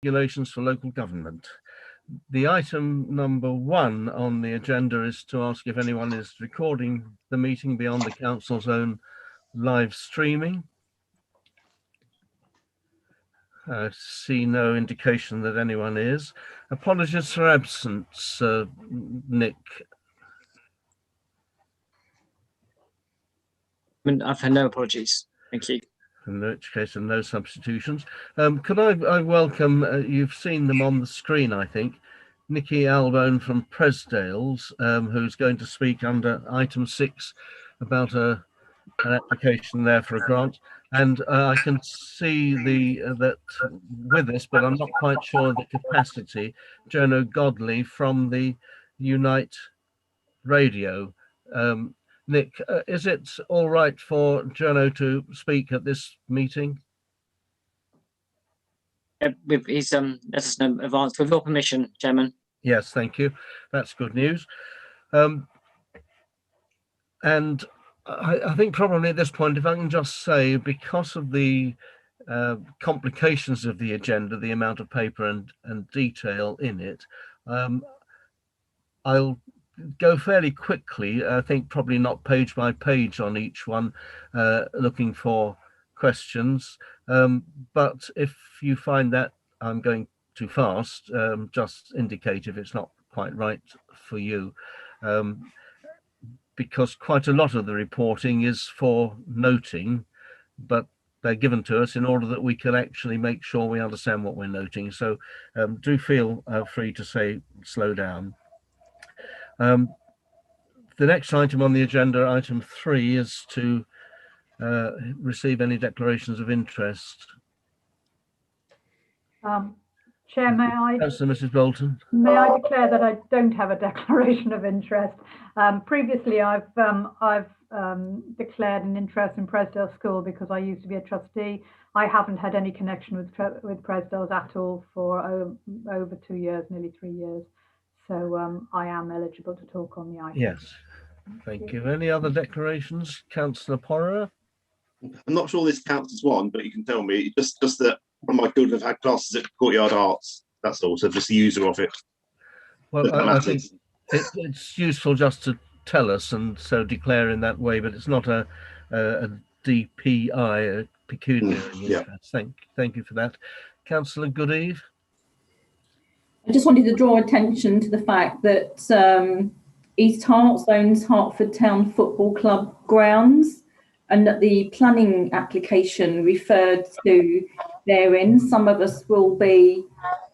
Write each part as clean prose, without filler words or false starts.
Regulations for local government. The item number 1 on the agenda is to ask if anyone is recording the meeting beyond the council's own live streaming. I see no indication that anyone is. Apologies for absence, Nick. I've had no apologies. Thank you. In which case, no substitutions. Could I welcome, you've seen them on the screen, I think, Nikki Albone from Presdale's, who's going to speak under item 6 about an application there for a grant. And I can see that with us, but I'm not quite sure of the capacity, Jono Godley from the Unite Radio. Nick, is it all right for Jono to speak at this meeting? He's let us know in advance. With your permission, Chairman. Yes, thank you. That's good news. And I think probably at this point, if I can just say, because of the complications of the agenda, the amount of paper and detail in it, I'll go fairly quickly. I think probably not page by page on each one, looking for questions. But if you find that I'm going too fast, just indicate if it's not quite right for you. Because quite a lot of the reporting is for noting, but they're given to us in order that we can actually make sure we understand what we're noting. So do feel free to say slow down. The next item on the agenda, item 3, is to receive any declarations of interest. Chair, may I? Councillor Mrs. Bolton. May I declare that I don't have a declaration of interest. Previously, I've declared an interest in Presdale School because I used to be a trustee. I haven't had any connection with Presdale's at all for over 2 years, nearly 3 years. So I am eligible to talk on the item. Yes, thank you. Any other declarations? Councillor Porrer? I'm not sure this counts as one, but you can tell me. Just that one of my children have had classes at Courtyard Arts. That's all. So just the user of it. Well, I think it's useful just to tell us and so declare in that way, but it's not a DPI, a pecuniary interest. Thank you for that. Councillor Goodeve? I just wanted to draw attention to the fact that East Herts owns Hartford Town Football Club grounds, and that the planning application referred to therein. Some of us will be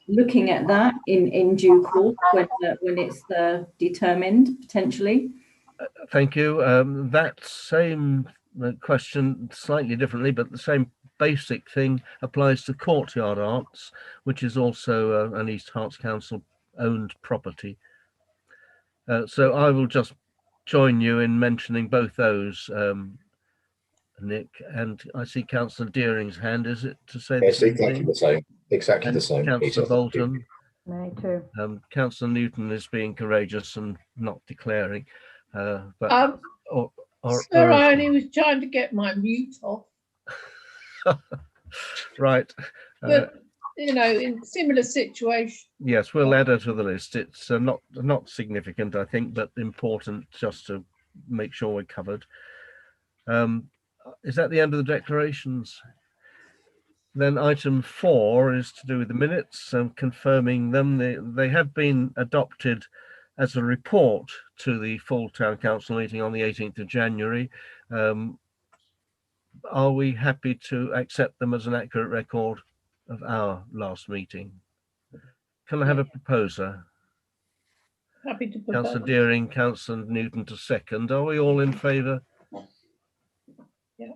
looking at that in due course when it's determined, potentially. Thank you. That same question, slightly differently, but the same basic thing applies to Courtyard Arts, which is also an East Herts Council owned property. So I will just join you in mentioning both those, Nick, and I see Councillor Deering's hand. Is it to say yes, exactly the same? Exactly the same. Councillor Bolton. Me too. Councillor Newton is being courageous and not declaring. But Sir, I only was trying to get my mute off. Right. But you know, in similar situation. Yes, we'll add her to the list. It's not significant, I think, but important just to make sure we're covered. Is that the end of the declarations? Then item 4 is to do with the minutes and confirming them. They have been adopted as a report to the full town council meeting on the 18th of January. Are we happy to accept them as an accurate record of our last meeting? Can I have a proposer? Happy to propose. Councillor Deering, Councillor Newton to second. Are we all in favour? Yeah.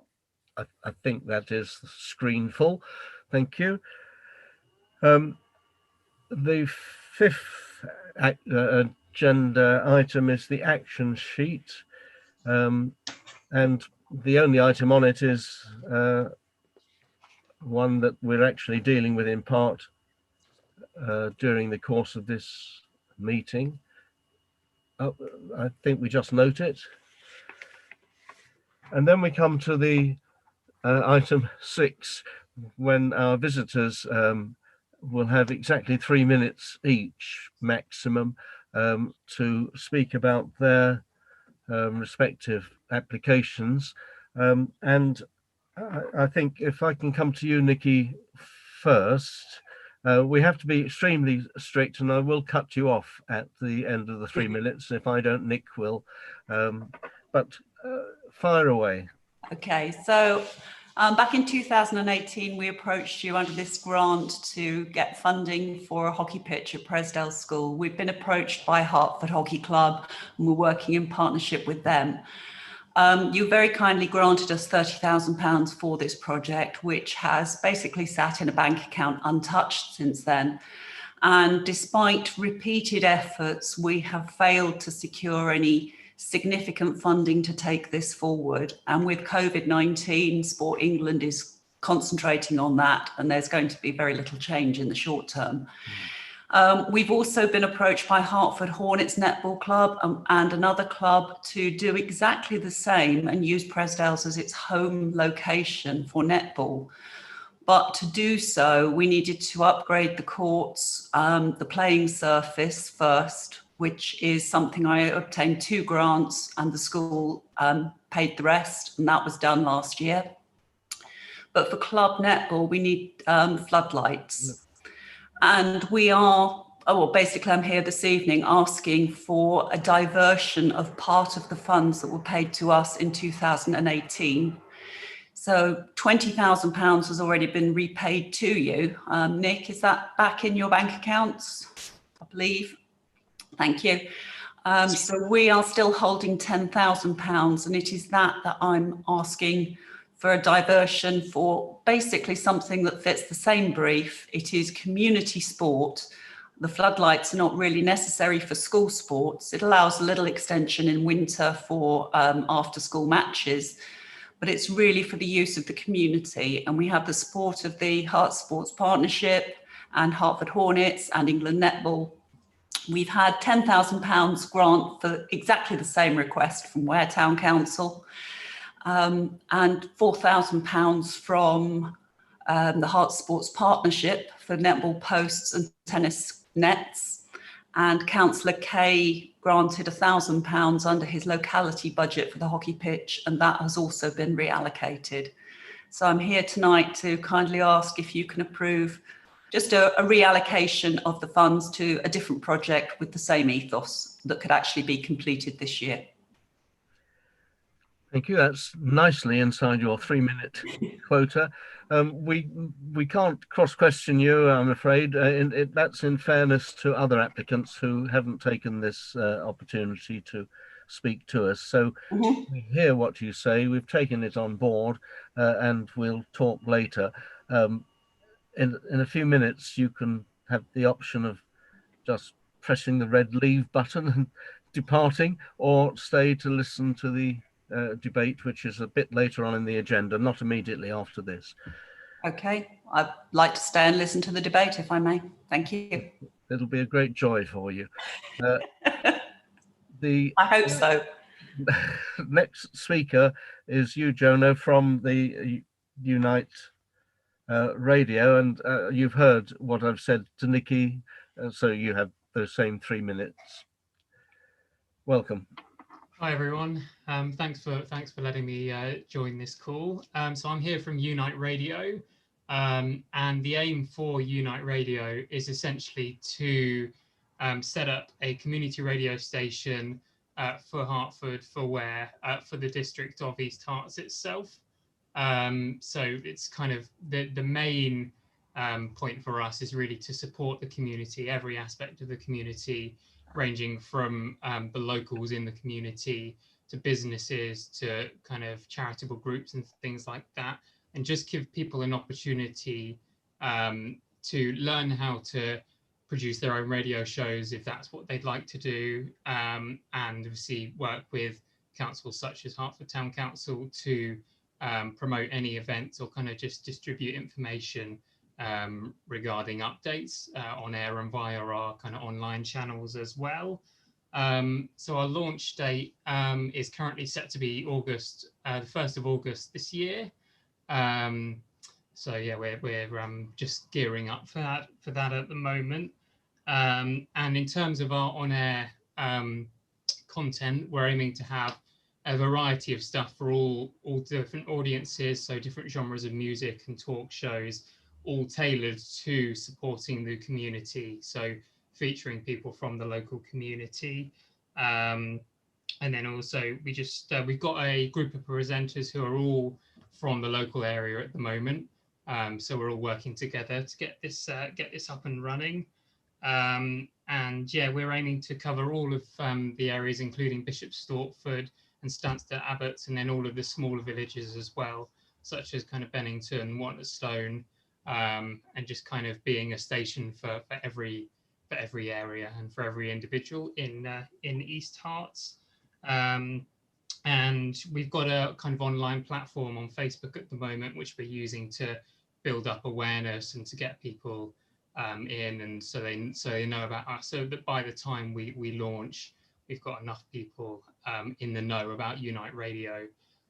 I think that is the screen full. Thank you. The 5th agenda item is the action sheet, and the only item on it is one that we're actually dealing with in part during the course of this meeting. I think we just note it. And then we come to the item 6, when our visitors will have exactly 3 minutes each maximum to speak about their respective applications. And I think if I can come to you, Nikki, first, we have to be extremely strict, and I will cut you off at the end of the 3 minutes. If I don't, Nick will. But fire away. Okay, so back in 2018, we approached you under this grant to get funding for a hockey pitch at Presdale School. We've been approached by Hartford Hockey Club, and we're working in partnership with them. You very kindly granted us £30,000 for this project, which has basically sat in a bank account untouched since then. And despite repeated efforts, we have failed to secure any significant funding to take this forward. And with COVID-19, Sport England is concentrating on that, and there's going to be very little change in the short term. We've also been approached by Hartford Hornets Netball Club and another club to do exactly the same and use Presdales as its home location for netball. But to do so, we needed to upgrade the courts, the playing surface first, which is something I obtained 2 grants and the school paid the rest, and that was done last year. But for club netball, we need floodlights. And we are, basically I'm here this evening asking for a diversion of part of the funds that were paid to us in 2018. So £20,000 has already been repaid to you. Nick, is that back in your bank accounts, I believe? Thank you. So we are still holding £10,000, and it is that I'm asking for a diversion for basically something that fits the same brief. It is community sport. The floodlights are not really necessary for school sports. It allows a little extension in winter for after school matches, but it's really for the use of the community. And we have the support of the Heart Sports Partnership and Hartford Hornets and England Netball. We've had £10,000 grant for exactly the same request from Ware Town Council, and £4,000 from the Heart Sports Partnership for netball posts and tennis nets. And Councillor Kay granted £1,000 under his locality budget for the hockey pitch, and that has also been reallocated. So I'm here tonight to kindly ask if you can approve just a reallocation of the funds to a different project with the same ethos that could actually be completed this year. Thank you. That's nicely inside your 3-minute quota. We can't cross-question you, I'm afraid. That's in fairness to other applicants who haven't taken this opportunity to speak to us. So we hear what you say. We've taken it on board, and we'll talk later. In a few minutes, you can have the option of just pressing the red leave button and departing, or stay to listen to the debate, which is a bit later on in the agenda, not immediately after this. Okay, I'd like to stay and listen to the debate, if I may. Thank you. It'll be a great joy for you. I hope so. Next speaker is you, Jonah, from the Unite Radio, and you've heard what I've said to Nikki, so you have those same 3 minutes. Welcome. Hi everyone. Thanks for letting me join this call. So I'm here from Unite Radio, and the aim for Unite Radio is essentially to set up a community radio station for Hartford, for Ware, for the district of East Herts itself. So it's kind of the main point for us is really to support the community, every aspect of the community, ranging from the locals in the community to businesses to kind of charitable groups and things like that, and just give people an opportunity to learn how to produce their own radio shows if that's what they'd like to do, and obviously work with councils such as Hartford Town Council to promote any events or kind of just distribute information regarding updates on air and via our kind of online channels as well. So our launch date is currently set to be August, the 1st of August this year. So yeah, we're just gearing up for that at the moment. And in terms of our on-air content, we're aiming to have a variety of stuff for all different audiences, so different genres of music and talk shows, all tailored to supporting the community, so featuring people from the local community. And then also we've got a group of presenters who are all from the local area at the moment. So we're all working together to get this up and running. And yeah, we're aiming to cover all of the areas, including Bishop Stortford and Stansted Abbots, and then all of the smaller villages as well, such as kind of Bennington, Wanterstone, and just kind of being a station for every area and for every individual in East Herts. And we've got a kind of online platform on Facebook at the moment, which we're using to build up awareness and to get people in, and so they know about us, so that by the time we launch, we've got enough people in the know about Unite Radio.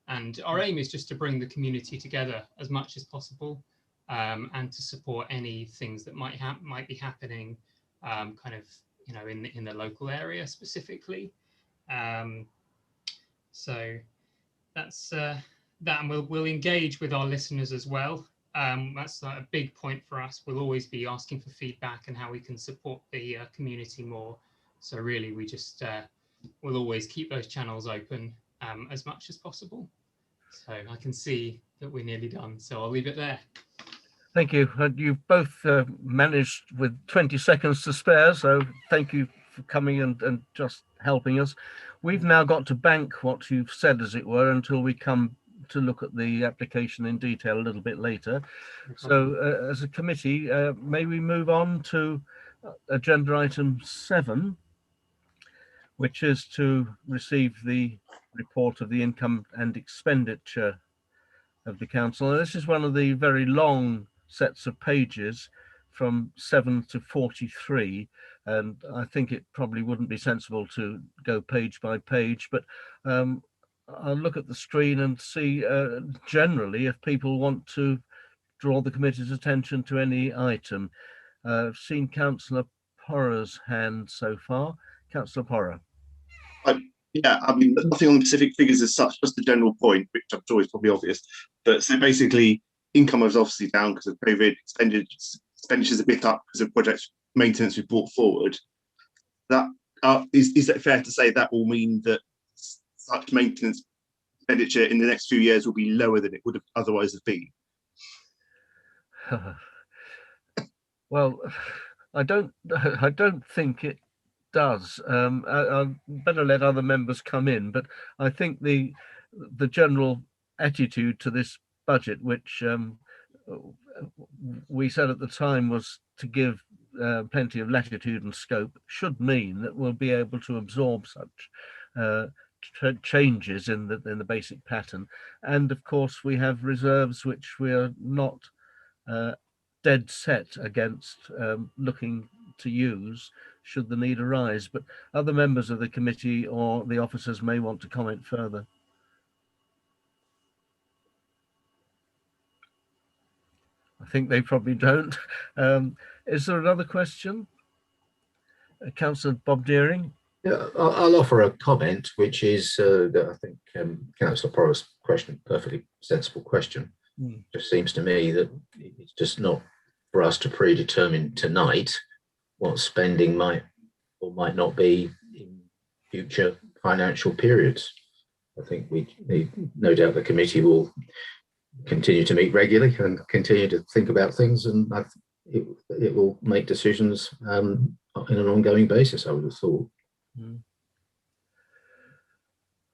And our aim is just to bring the community together as much as possible, and to support any things that might be happening kind of, you know, in the local area specifically. So that's that, and we'll engage with our listeners as well. That's a big point for us. We'll always be asking for feedback and how we can support the community more. So really, we just we'll always keep those channels open as much as possible. So I can see that we're nearly done, so I'll leave it there. Thank you. You've both managed with 20 seconds to spare, so thank you for coming and just helping us. We've now got to bank what you've said, as it were, until we come to look at the application in detail a little bit later. So as a committee, may we move on to agenda item 7, which is to receive the report of the income and expenditure of the council. And this is one of the very long sets of pages from 7 to 43, and I think it probably wouldn't be sensible to go page by page, but I'll look at the screen and see generally if people want to draw the committee's attention to any item. I've seen Councillor Porra's hand so far. Councillor Porra. Yeah, I mean, nothing on the specific figures as such, just a general point, which I'm sure is probably obvious. But so basically, income was obviously down because of COVID, expenditures a bit up because of project maintenance we brought forward. That is that fair to say that will mean that such maintenance expenditure in the next few years will be lower than it would have otherwise have been? Well, I don't think it does. I'd better let other members come in, but I think the general attitude to this budget, which we said at the time was to give plenty of latitude and scope, should mean that we'll be able to absorb such changes in the basic pattern. And of course we have reserves which we are not dead set against looking to use should the need arise, but other members of the committee or the officers may want to comment further. I think they probably don't. Is there another question? Councillor Bob Deering. Yeah, I'll offer a comment, which is that I think Councillor Porra's question, perfectly sensible question. Just seems to me that it's just not for us to predetermine tonight what spending might or might not be in future financial periods. I think no doubt the committee will continue to meet regularly and continue to think about things, and it will make decisions in an ongoing basis, I would have thought.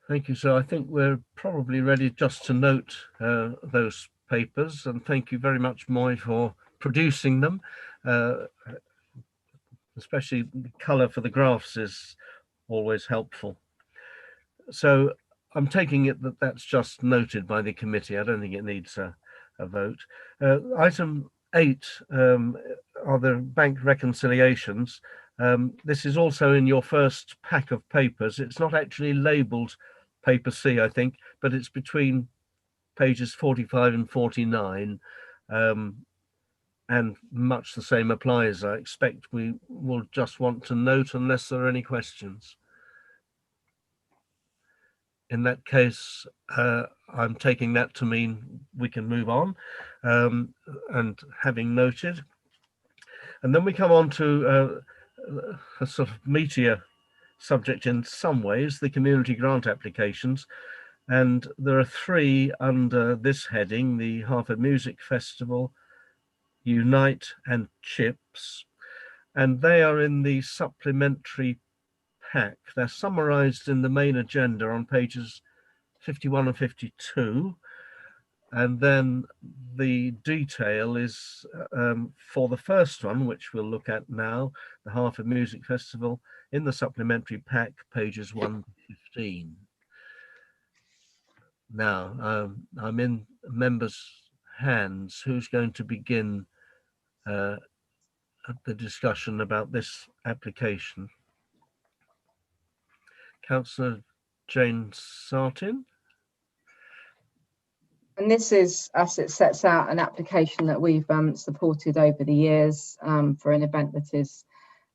Thank you. So I think we're probably ready just to note those papers, and thank you very much, Moy, for producing them. Especially the colour for the graphs is always helpful. So I'm taking it that that's just noted by the committee. I don't think it needs a vote. Item 8 are the bank reconciliations. This is also in your first pack of papers. It's not actually labelled paper C, I think, but it's between pages 45 and 49. And much the same applies. I expect we will just want to note unless there are any questions. In that case, I'm taking that to mean we can move on, and having noted. And then we come on to a sort of meatier subject in some ways, the community grant applications. And there are 3 under this heading: the Hartford Music Festival, Unite and CHIPS. And they are in the supplementary pack. They're summarized in the main agenda on pages 51 and 52. And then the detail is for the first one, which we'll look at now, the Hartford Music Festival, in the supplementary pack, pages 1 to 15. Now, I'm in members' hands. Who's going to begin the discussion about this application? Councillor Jane Sartin. And this is, as it sets out, an application that we've supported over the years for an event that is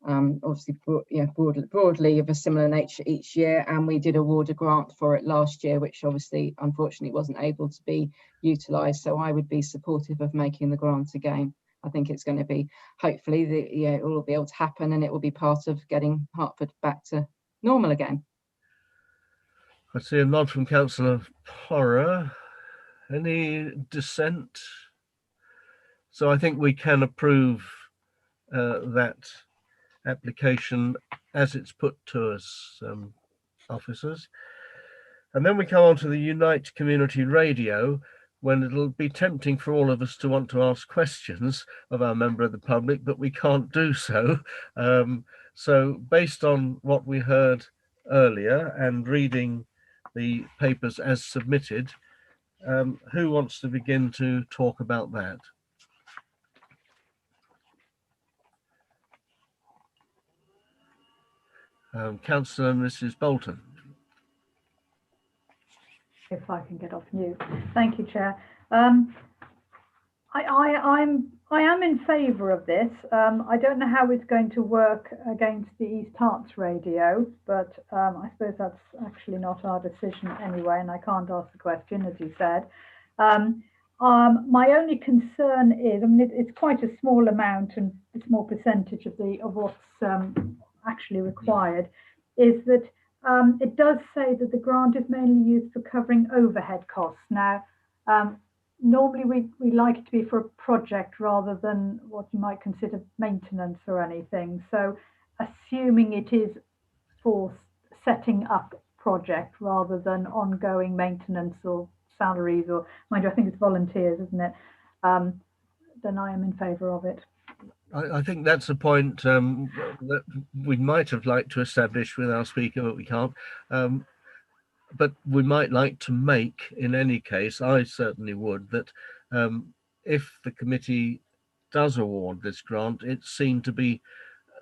obviously broadly of a similar nature each year. And we did award a grant for it last year, which obviously, unfortunately, wasn't able to be utilised. So I would be supportive of making the grant again. I think it's going to be, hopefully, it will be able to happen, and it will be part of getting Hartford back to normal again. I see a nod from Councillor Porrer. Any dissent? So I think we can approve that application as it's put to us, officers. And then we come on to the Unite Community Radio, when it'll be tempting for all of us to want to ask questions of our member of the public, but we can't do so. So based on what we heard earlier and reading the papers as submitted, who wants to begin to talk about that? Councillor Mrs. Bolton. If I can get off mute. Thank you, Chair. I am in favour of this. I don't know how it's going to work against the East Harts radio, but I suppose that's actually not our decision anyway, and I can't ask the question, as you said. My only concern is, I mean, it's quite a small amount and a small percentage of what's actually required, is that it does say that the grant is mainly used for covering overhead costs. Now, normally we like it to be for a project rather than what you might consider maintenance or anything. So assuming it is for setting up project rather than ongoing maintenance or salaries, or mind you, I think it's volunteers, isn't it? Then I am in favour of it. I think that's a point that we might have liked to establish with our speaker, but we can't. But we might like to make, in any case, I certainly would, that if the committee does award this grant, it's seen to be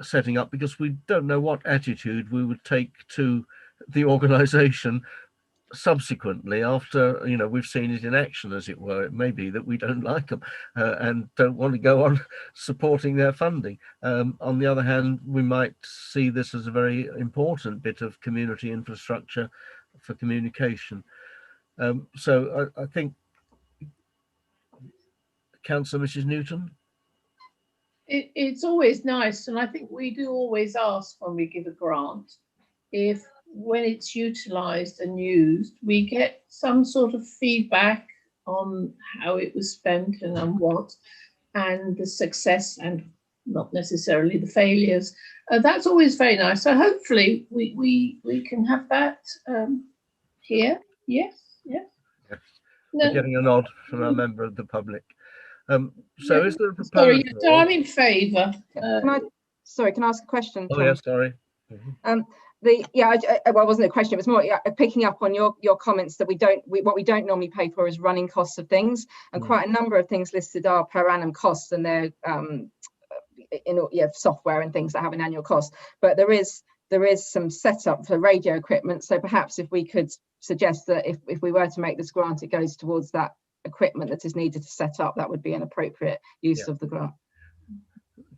setting up, because we don't know what attitude we would take to the organisation subsequently after, you know, we've seen it in action, as it were. It may be that we don't like them and don't want to go on supporting their funding. On the other hand, we might see this as a very important bit of community infrastructure for communication. So I think, Councillor Mrs. Newton. It's always nice, and I think we do always ask when we give a grant, if when it's utilised and used, we get some sort of feedback on how it was spent and on what, and the success and not necessarily the failures. That's always very nice. So hopefully we can have that here. Yes. We're getting a nod from a member of the public. So yeah. Is there a proposal? Sorry, I'm in favour. Can I ask a question, Tom? Oh, yeah, sorry. Well, it wasn't a question, it was more picking up on your comments that what we don't normally pay for is running costs of things, and quite a number of things listed are per annum costs, and they're software and things that have an annual cost. But there is some setup for radio equipment, so perhaps if we could suggest that if we were to make this grant, it goes towards that equipment that is needed to set up, that would be an appropriate use of the grant.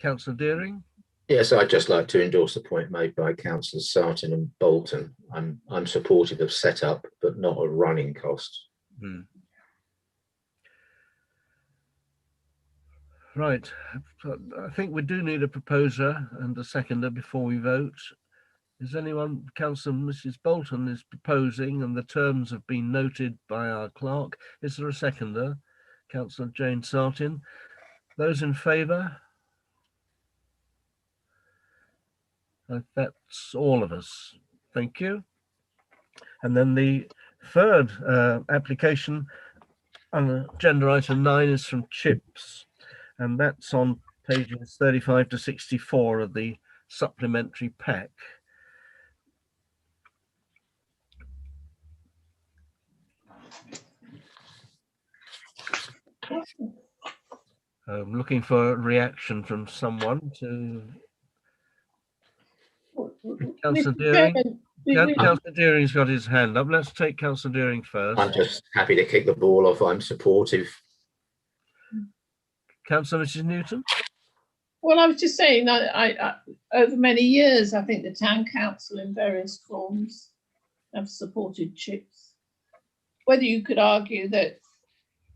Councillor Deering? Yes, I'd just like to endorse the point made by Councillors Sartin and Bolton. I'm supportive of setup, but not of running costs. Right. I think we do need a proposer and a seconder before we vote. Is anyone? Councillor Mrs. Bolton is proposing, and the terms have been noted by our clerk. Is there a seconder? Councillor Jane Sartin. Those in favour? That's all of us. Thank you. And then the third application on agenda item 9 is from Chips, and that's on pages 35 to 64 of the supplementary pack. Looking for a reaction from someone to Councillor Deering. Councillor Deering's got his hand up. Let's take Councillor Deering first. I'm just happy to kick the ball off. I'm supportive. Councillor Mrs. Newton. Well, I was just saying that I over many years, I think the town council in various forms have supported Chips. Whether you could argue that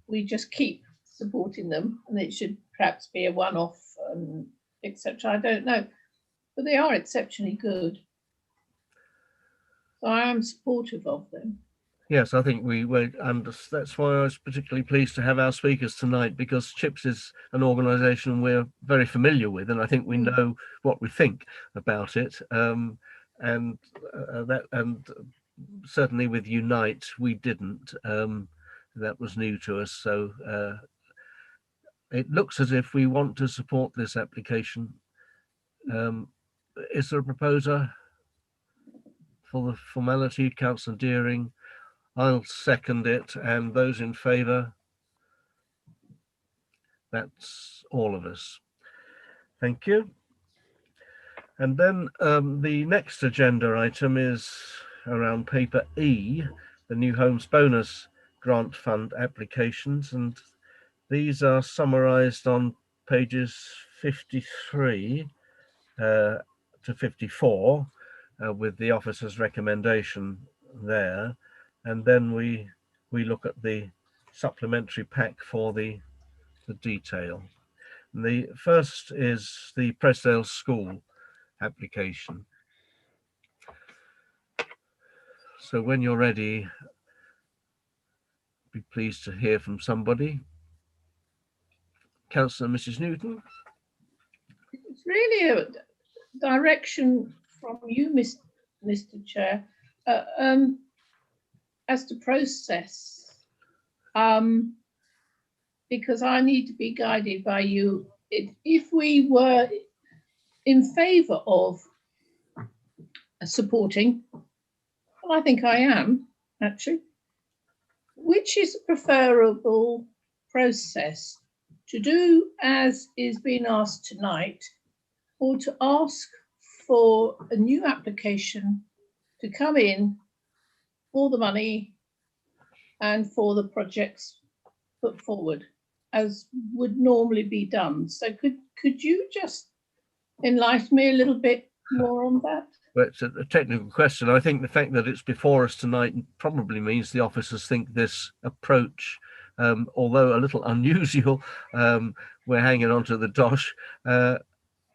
we just keep supporting them and it should perhaps be a one-off, etc. I don't know, but they are exceptionally good. So I am supportive of them. Yes, I think we were, and that's why I was particularly pleased to have our speakers tonight, because Chips is an organisation we're very familiar with, and I think we know what we think about it. And certainly with Unite, we didn't. That was new to us, so it looks as if we want to support this application. Is there a proposer for the formality? Councillor Deering. I'll second it, and those in favour? That's all of us. Thank you. And then the next agenda item is around paper E, the New Homes Bonus Grant Fund applications, and these are summarised on pages 53 to 54 with the officer's recommendation there. And then we look at the supplementary pack for the detail. And the first is the Presdale School application. So when you're ready, be pleased to hear from somebody. Councillor Mrs. Newton. It's really a direction from you, Mr. Chair. As to process, because I need to be guided by you. If we were in favour of supporting, well, I think I am actually, which is a preferable process, to do as is being asked tonight, or to ask for a new application to come in for the money and for the projects put forward, as would normally be done. So could you just enlighten me a little bit more on that? Well, it's a technical question. I think the fact that it's before us tonight probably means the officers think this approach, although a little unusual, we're hanging on to the dosh,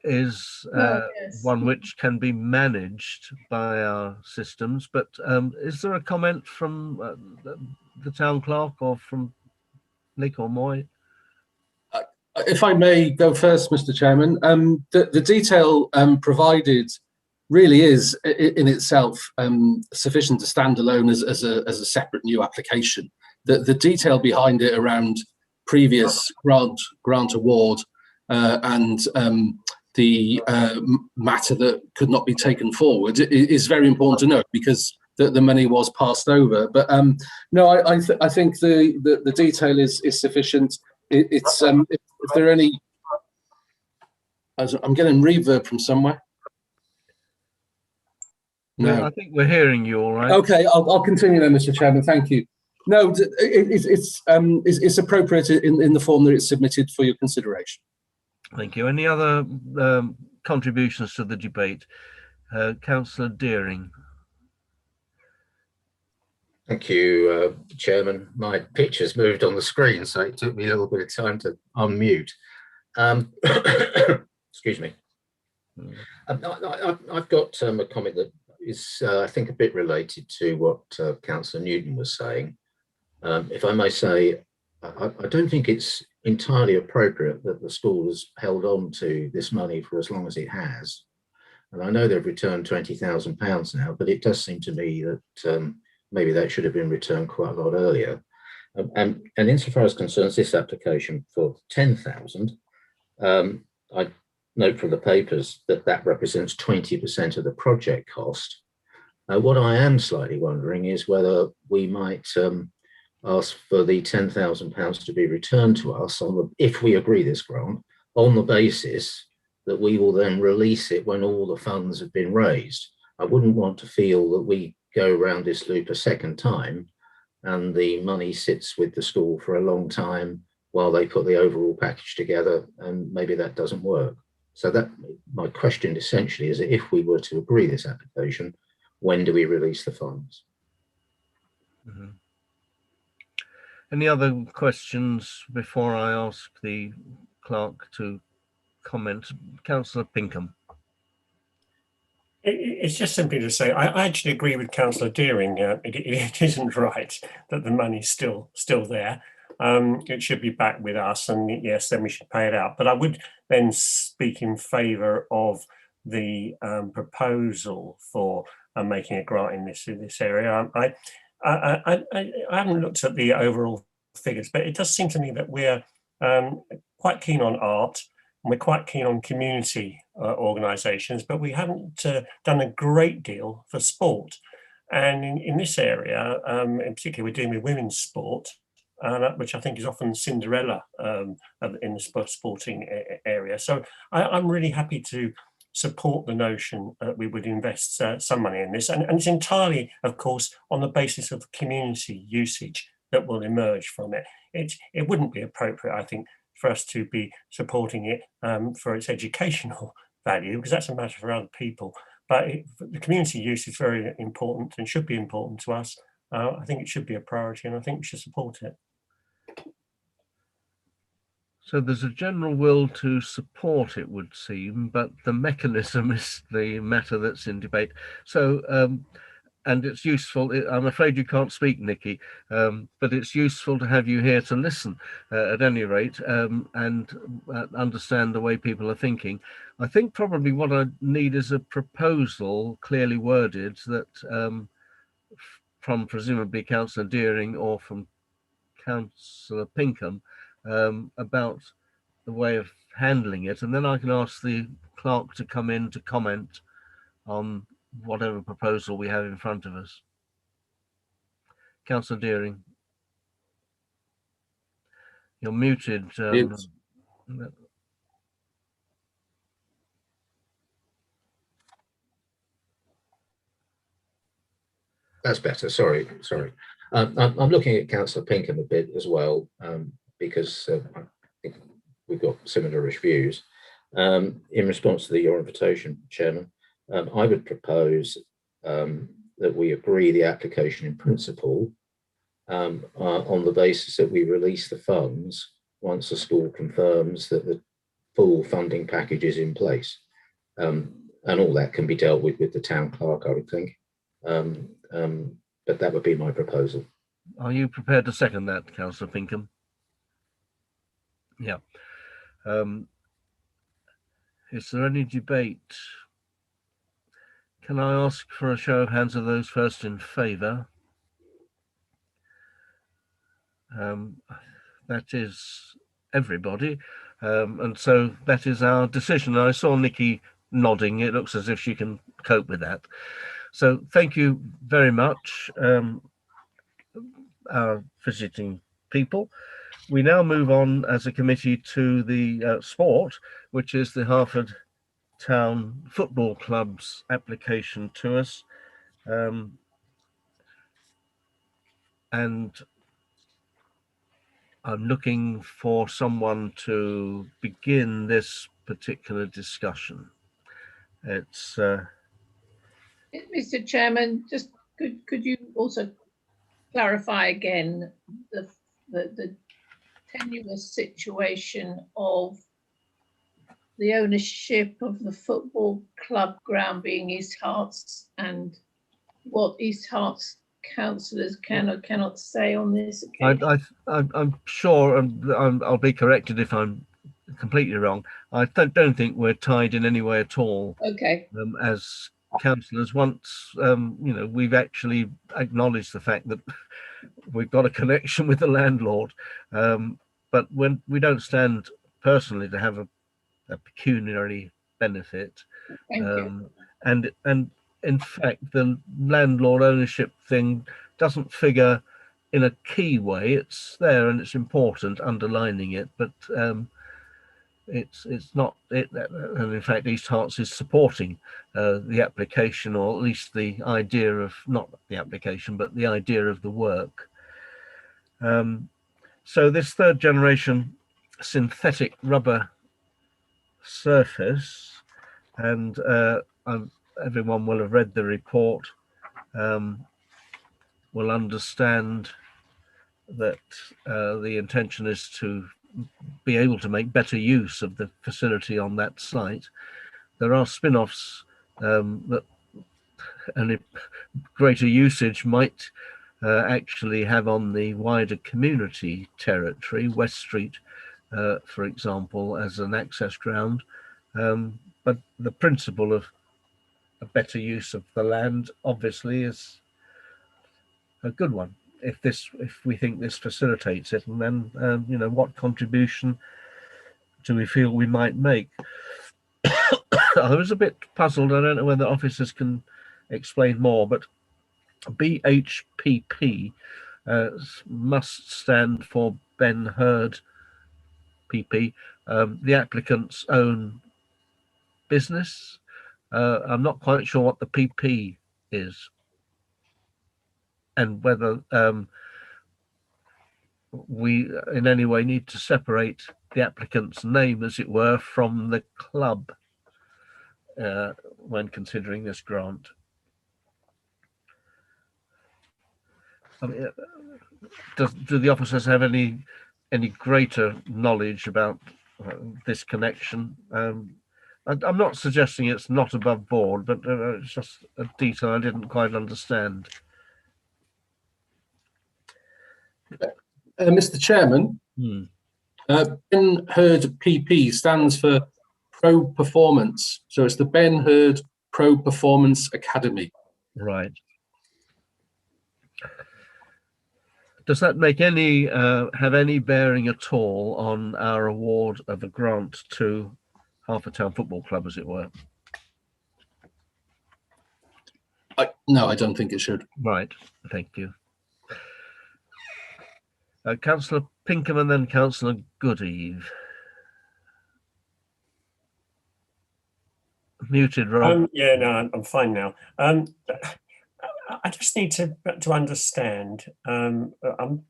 is yes, one which can be managed by our systems. But is there a comment from the town clerk or from Nick or Moy? If I may go first, Mr. Chairman, the detail provided really is in itself sufficient to stand alone as a separate new application. The detail behind it around previous grant award and the matter that could not be taken forward is very important to note, because the money was passed over. But no, I think the detail is sufficient. It's if there are any, I'm getting reverb from somewhere. No, I think we're hearing you all right. Okay, I'll continue then, Mr. Chairman. Thank you. No, it's appropriate in the form that it's submitted for your consideration. Thank you. Any other contributions to the debate? Councillor Deering. Thank you, Chairman. My picture's moved on the screen, so it took me a little bit of time to unmute. Excuse me. I've got a comment that is, I think, a bit related to what Councillor Newton was saying. If I may say, I don't think it's entirely appropriate that the school has held on to this money for as long as it has. And I know they've returned £20,000 now, but it does seem to me that maybe that should have been returned quite a lot earlier. And insofar as concerns this application for 10,000, I note from the papers that that represents 20% of the project cost. What I am slightly wondering is whether we might ask for the £10,000 to be returned to us if we agree this grant, on the basis that we will then release it when all the funds have been raised. I wouldn't want to feel that we go around this loop a second time and the money sits with the school for a long time while they put the overall package together, and maybe that doesn't work. So that my question essentially is, if we were to agree this application, when do we release the funds? Mm-hmm. Any other questions before I ask the clerk to comment? Councillor Pinkham. It's just simply to say, I actually agree with Councillor Deering. It isn't right that the money's still there. It should be back with us, and yes, then we should pay it out. But I would then speak in favour of the proposal for making a grant in this area. I haven't looked at the overall figures, but it does seem to me that we're quite keen on art. We're quite keen on community organisations, but we haven't done a great deal for sport. And in this area, in particular, we're dealing with women's sport, which I think is often Cinderella in the sporting area. So I'm really happy to support the notion that we would invest some money in this. And it's entirely, of course, on the basis of community usage that will emerge from it. It wouldn't be appropriate, I think, for us to be supporting it for its educational value, because that's a matter for other people. But the community use is very important and should be important to us. I think it should be a priority, and I think we should support it. So there's a general will to support, it would seem, but the mechanism is the matter that's in debate. So, and it's useful, I'm afraid you can't speak, Nikki, but it's useful to have you here to listen at any rate, and understand the way people are thinking. I think probably what I need is a proposal clearly worded that from presumably Councillor Deering or from Councillor Pinkham about the way of handling it, and then I can ask the clerk to come in to comment on whatever proposal we have in front of us. Councillor Deering, you're muted. That's better. Sorry. I'm looking at Councillor Pinkham a bit as well, because I think we've got similar-ish views. In response to your invitation, Chairman, I would propose that we agree the application in principle on the basis that we release the funds once the school confirms that the full funding package is in place. And all that can be dealt with the town clerk, I would think. But that would be my proposal. Are you prepared to second that, Councillor Pinkham? Yeah. Is there any debate? Can I ask for a show of hands of those first in favour? That is everybody, and so that is our decision. I saw Nikki nodding. It looks as if she can cope with that. So thank you very much, our visiting people. We now move on as a committee to the sport, which is the Hartford Town Football Club's application to us. And I'm looking for someone to begin this particular discussion. It's Mr. Chairman, just could you also clarify again the tenuous situation of the ownership of the football club ground being East Hart's, and what East Hart's councillors can or cannot say on this occasion? I'm sure, and I'll be corrected if I'm completely wrong. I don't think we're tied in any way at all. Okay. As councillors, once we've actually acknowledged the fact that we've got a connection with the landlord, but when we don't stand personally to have a pecuniary benefit, Thank you. and in fact the landlord ownership thing doesn't figure in a key way. It's there and it's important, underlining it, but it's not it. And in fact, East Harts is supporting the application, or at least the idea of, not the application, but the idea of the work. So this third generation synthetic rubber surface, and everyone will have read the report, will understand that the intention is to be able to make better use of the facility on that site. There are spin-offs that any greater usage might actually have on the wider community territory, West Street, for example, as an access ground. But the principle of a better use of the land obviously is a good one. If we think this facilitates it, and then what contribution do we feel we might make? I was a bit puzzled. I don't know whether officers can explain more, but BHPP must stand for Ben Hurd PP, the applicant's own business. I'm not quite sure what the PP is, and whether we in any way need to separate the applicant's name, as it were, from the club when considering this grant. I mean, do the officers have any greater knowledge about this connection? I'm not suggesting it's not above board, but it's just a detail I didn't quite understand. Mr. Chairman, Ben Hurd PP stands for Pro Performance. So it's the Ben Hurd Pro Performance Academy. Right. Does that make any have any bearing at all on our award of a grant to Hartford Town Football Club, as it were? No, I don't think it should. Right. Thank you. Councillor Pinkham and then Councillor Goodeve. Muted, Rob. Yeah, no, I'm fine now. I just need to understand. I'm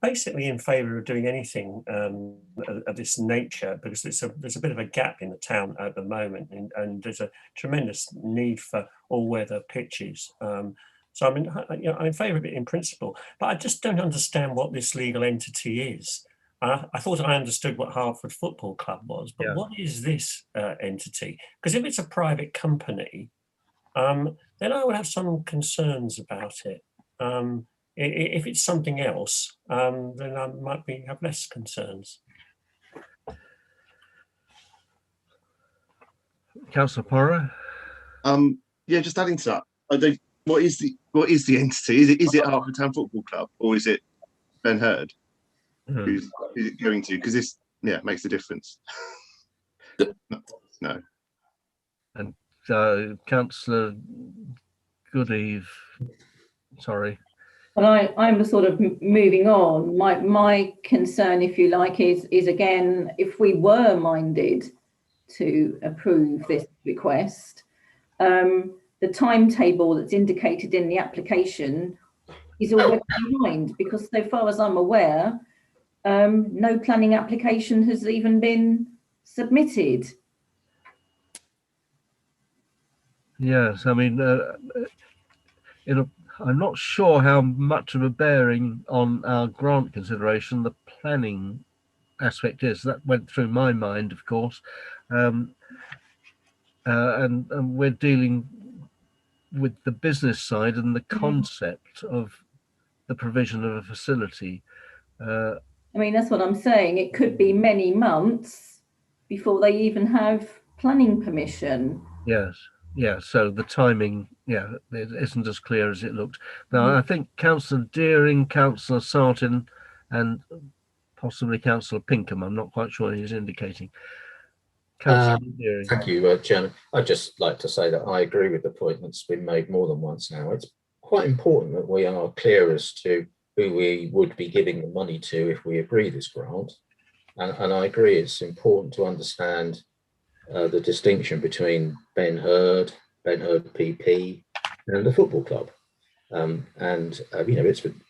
basically in favour of doing anything of this nature, because there's a bit of a gap in the town at the moment, and there's a tremendous need for all-weather pitches. So I'm in favour of it in principle, but I just don't understand what this legal entity is. I thought I understood what Hartford Football Club was, but what is this entity? Because if it's a private company, then I would have some concerns about it. If it's something else, then I might have less concerns. Councillor Porra? Yeah, just adding to that. What is the entity? Is it Hartford Town Football Club, or is it Ben Hurd? Who's it going to? Because this makes a difference. No. And Councillor Goodeve, sorry. Well, I'm sort of moving on. My concern, if you like, is again, if we were minded to approve this request, the timetable that's indicated in the application is already behind, because so far as I'm aware, no planning application has even been submitted. Yes, I mean, I'm not sure how much of a bearing on our grant consideration the planning aspect is. That went through my mind, of course, and we're dealing with the business side and the concept of the provision of a facility. I mean, that's what I'm saying. It could be many months before they even have planning permission. Yes, yeah. So the timing, yeah, it isn't as clear as it looked. Now, I think Councillor Deering, Councillor Sartin, and possibly Councillor Pinkham, I'm not quite sure he's indicating. Councillor Deering. Thank you, Chairman. I'd just like to say that I agree with the point that's been made more than once now. It's quite important that we are clear as to who we would be giving the money to if we agree this grant. And I agree it's important to understand the distinction between Ben Hurd PP, and the football club. You know,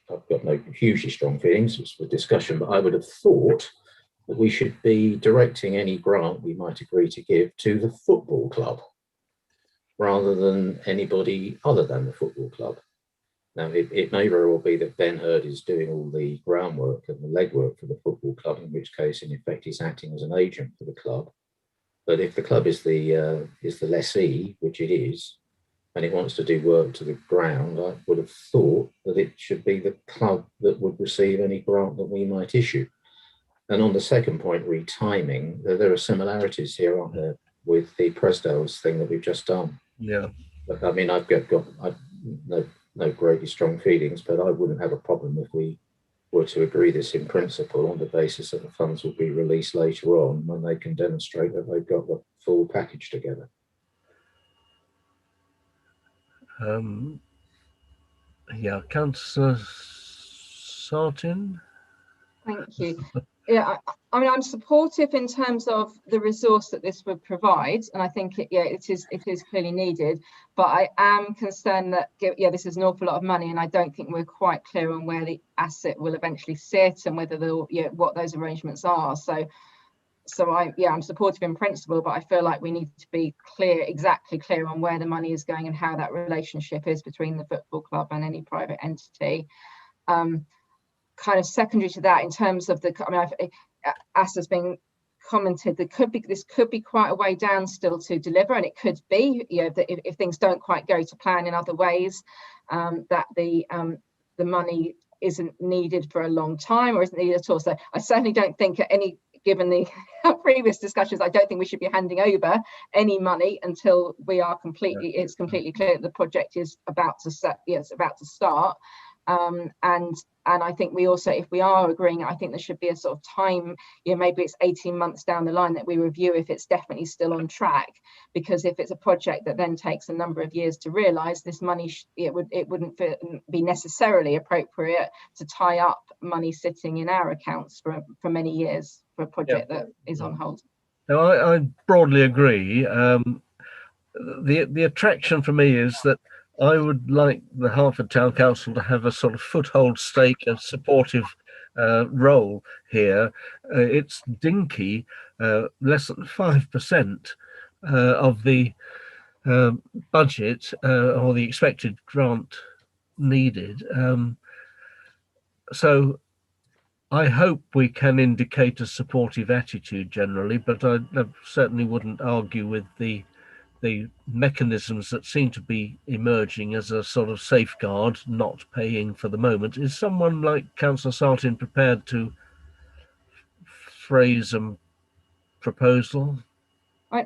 I've got no hugely strong feelings, it's for discussion, but I would have thought that we should be directing any grant we might agree to give to the football club rather than anybody other than the football club. Now, it may very well be that Ben Hurd is doing all the groundwork and the legwork for the football club, in which case, in effect, he's acting as an agent for the club. But if the club is the lessee, which it is, and it wants to do work to the ground, I would have thought that it should be the club that would receive any grant that we might issue. And on the second point, retiming, there are similarities here, aren't there, with the Presdale's thing that we've just done. Yeah. But I mean, I've got no greatly strong feelings, but I wouldn't have a problem if we were to agree this in principle on the basis that the funds will be released later on when they can demonstrate that they've got the full package together. Yeah, Councillor Sartin. Thank you. Yeah, I mean, I'm supportive in terms of the resource that this would provide, and I think it is clearly needed. But I am concerned that this is an awful lot of money, and I don't think we're quite clear on where the asset will eventually sit and whether what those arrangements are. So I'm supportive in principle, but I feel like we need to be exactly clear on where the money is going and how that relationship is between the football club and any private entity. Kind of secondary to that, in terms of as has been commented, this could be quite a way down still to deliver, and it could be, that if things don't quite go to plan in other ways, that the money isn't needed for a long time or isn't needed at all. So I certainly don't think given the previous discussions, I don't think we should be handing over any money until it's completely clear that the project is about to start. And I think we also, if we are agreeing, I think there should be a sort of time, maybe it's 18 months down the line that we review if it's definitely still on track. Because if it's a project that then takes a number of years to realise, this money, it wouldn't be necessarily appropriate to tie up money sitting in our accounts for many years for a project that is on hold. No, I broadly agree. The attraction for me is that I would like the Hartford Town Council to have a sort of foothold stake, a supportive role here. It's dinky, less than 5% of the budget or the expected grant needed. So I hope we can indicate a supportive attitude generally, but I certainly wouldn't argue with the mechanisms that seem to be emerging as a sort of safeguard, not paying for the moment. Is someone like Councillor Sartin prepared to phrase a proposal? I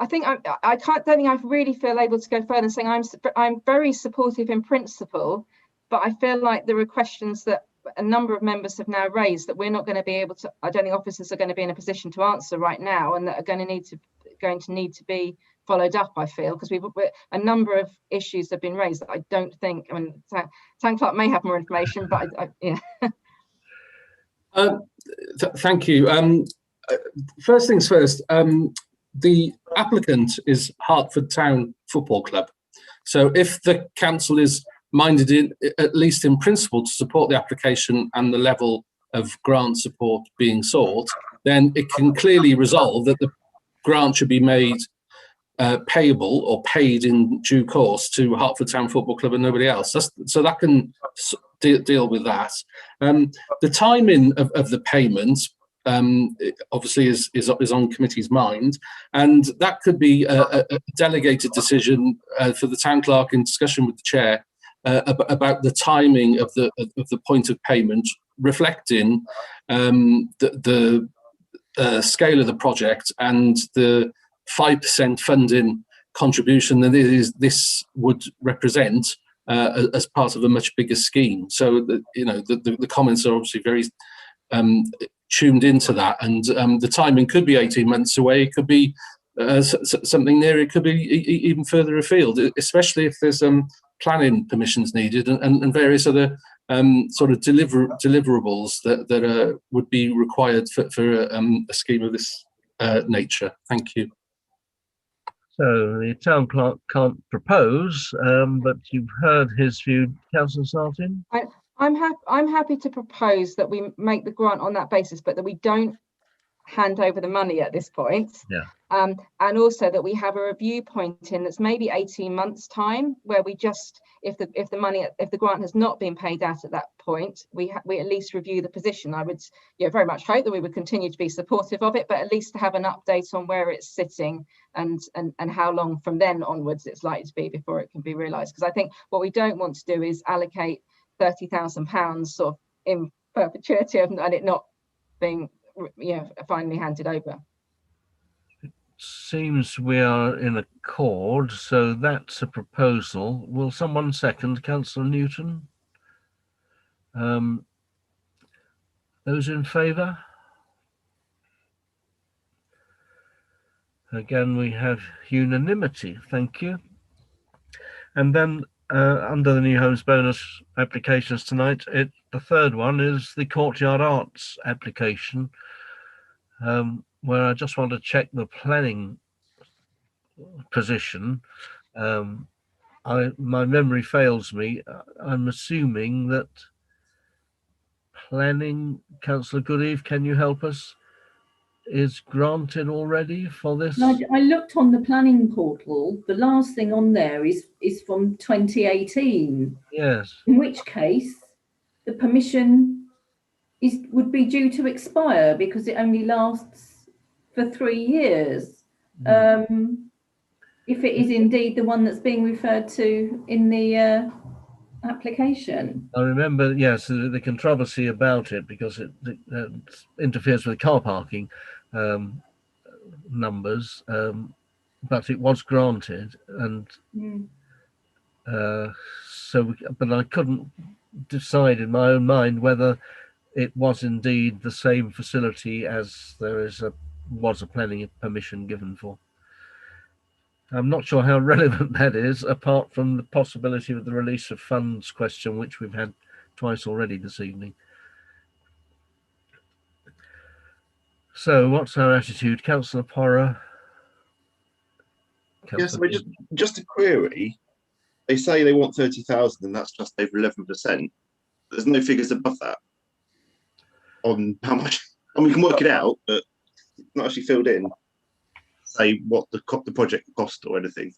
think don't think I really feel able to go further and saying I'm very supportive in principle, but I feel like there are questions that a number of members have now raised that we're not going to be able to. I don't think officers are going to be in a position to answer right now, and that are going to need to be followed up, I feel, because a number of issues have been raised that I don't think. I mean, Town Clerk may have more information, but Thank you. First things first, the applicant is Hartford Town Football Club. So if the council is minded, at least in principle, to support the application and the level of grant support being sought, then it can clearly resolve that the grant should be made payable or paid in due course to Hartford Town Football Club and nobody else. So that can deal with that. The timing of the payment obviously is on committee's mind, and that could be a delegated decision for the town clerk in discussion with the chair about the timing of the point of payment, reflecting the scale of the project and the 5% funding contribution that this would represent as part of a much bigger scheme. So the comments are obviously very tuned into that, and the timing could be 18 months away. It could be something near. It could be even further afield, especially if there's planning permissions needed and various other sort of deliverables that would be required for a scheme of this nature. Thank you. So the town clerk can't propose, but you've heard his view, Councillor Sartin. I'm happy to propose that we make the grant on that basis, but that we don't hand over the money at this point. Yeah. And also that we have a review point in that's maybe 18 months time, where we just, if the grant has not been paid out at that point, we at least review the position. I would very much hope that we would continue to be supportive of it, but at least to have an update on where it's sitting and how long from then onwards it's likely to be before it can be realised. Because I think what we don't want to do is allocate £30,000 sort of in perpetuity and it not being finally handed over. Seems we are in accord, so that's a proposal. Will someone second? Councillor Newton? Those in favour? Again, we have unanimity. Thank you. And then under the New Homes Bonus applications tonight, the third one is the Courtyard Arts application, where I just want to check the planning position. My memory fails me. I'm assuming that planning, Councillor Goodeve, can you help us, is granted already for this? I looked on the planning portal. The last thing on there is from 2018. Yes. In which case, the permission would be due to expire because it only lasts for 3 years. If it is indeed the one that's being referred to in the application. I remember, yes, the controversy about it because it interferes with car parking numbers, but it was granted, and but I couldn't decide in my own mind whether it was indeed the same facility as was a planning permission given for. I'm not sure how relevant that is, apart from the possibility of the release of funds question, which we've had twice already this evening. So what's our attitude? Councillor Porrer? Yes, I just a query. They say they want 30,000 and that's just over 11%. There's no figures above that on how much. I mean, we can work it out, but it's not actually filled in. Say what the project cost or anything.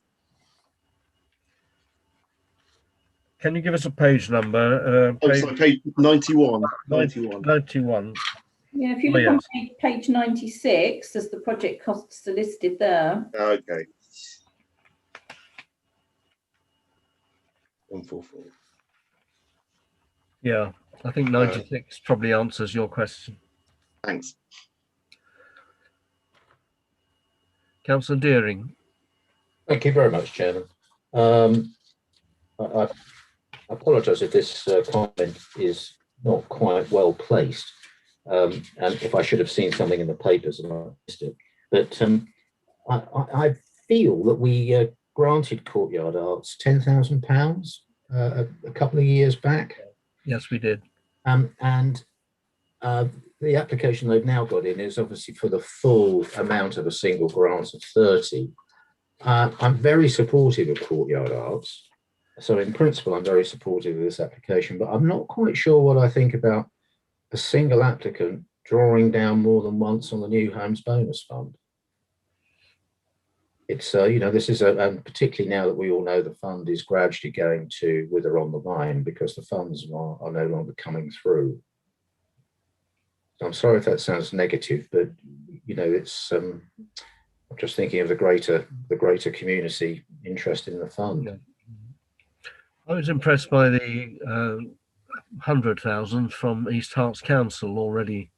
Can you give us a page number? Sorry, page 91. 91. Yeah, if you look on page 96, as the project costs are listed there. Okay. 144. Yeah, I think 96 probably answers your question. Thanks. Councillor Deering. Thank you very much, Chairman. I apologise if this comment is not quite well placed, and if I should have seen something in the papers and I missed it. But I feel that we granted Courtyard Arts £10,000 a couple of years back. Yes, we did. And the application they've now got in is obviously for the full amount of a single grant of 30. I'm very supportive of Courtyard Arts. So in principle, I'm very supportive of this application, but I'm not quite sure what I think about a single applicant drawing down more than once on the New Homes Bonus Fund. It's, this is and particularly now that we all know the fund is gradually going to wither on the vine because the funds are no longer coming through. So I'm sorry if that sounds negative, but it's I'm just thinking of the greater community interest in the fund. Yeah. I was impressed by the 100,000 from East Herts Council already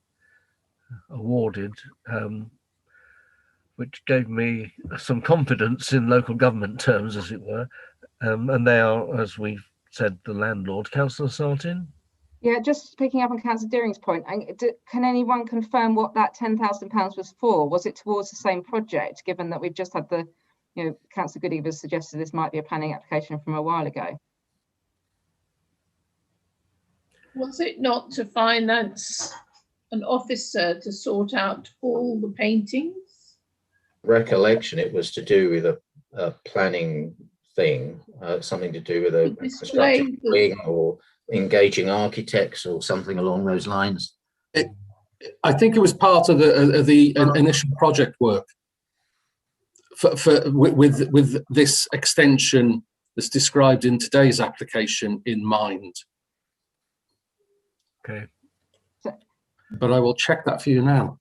awarded, which gave me some confidence in local government terms, as it were. And they are, as we've said, the landlord. Councillor Sartin? Yeah, just picking up on Councillor Deering's point, can anyone confirm what that £10,000 was for? Was it towards the same project, given that we've just had the, Councillor Goody was suggested this might be a planning application from a while ago? Was it not to finance an officer to sort out all the paintings? Recollection, it was to do with a planning thing, something to do with a constructive wing or engaging architects or something along those lines. I think it was part of the initial project work with this extension that's described in today's application in mind. Okay. But I will check that for you now.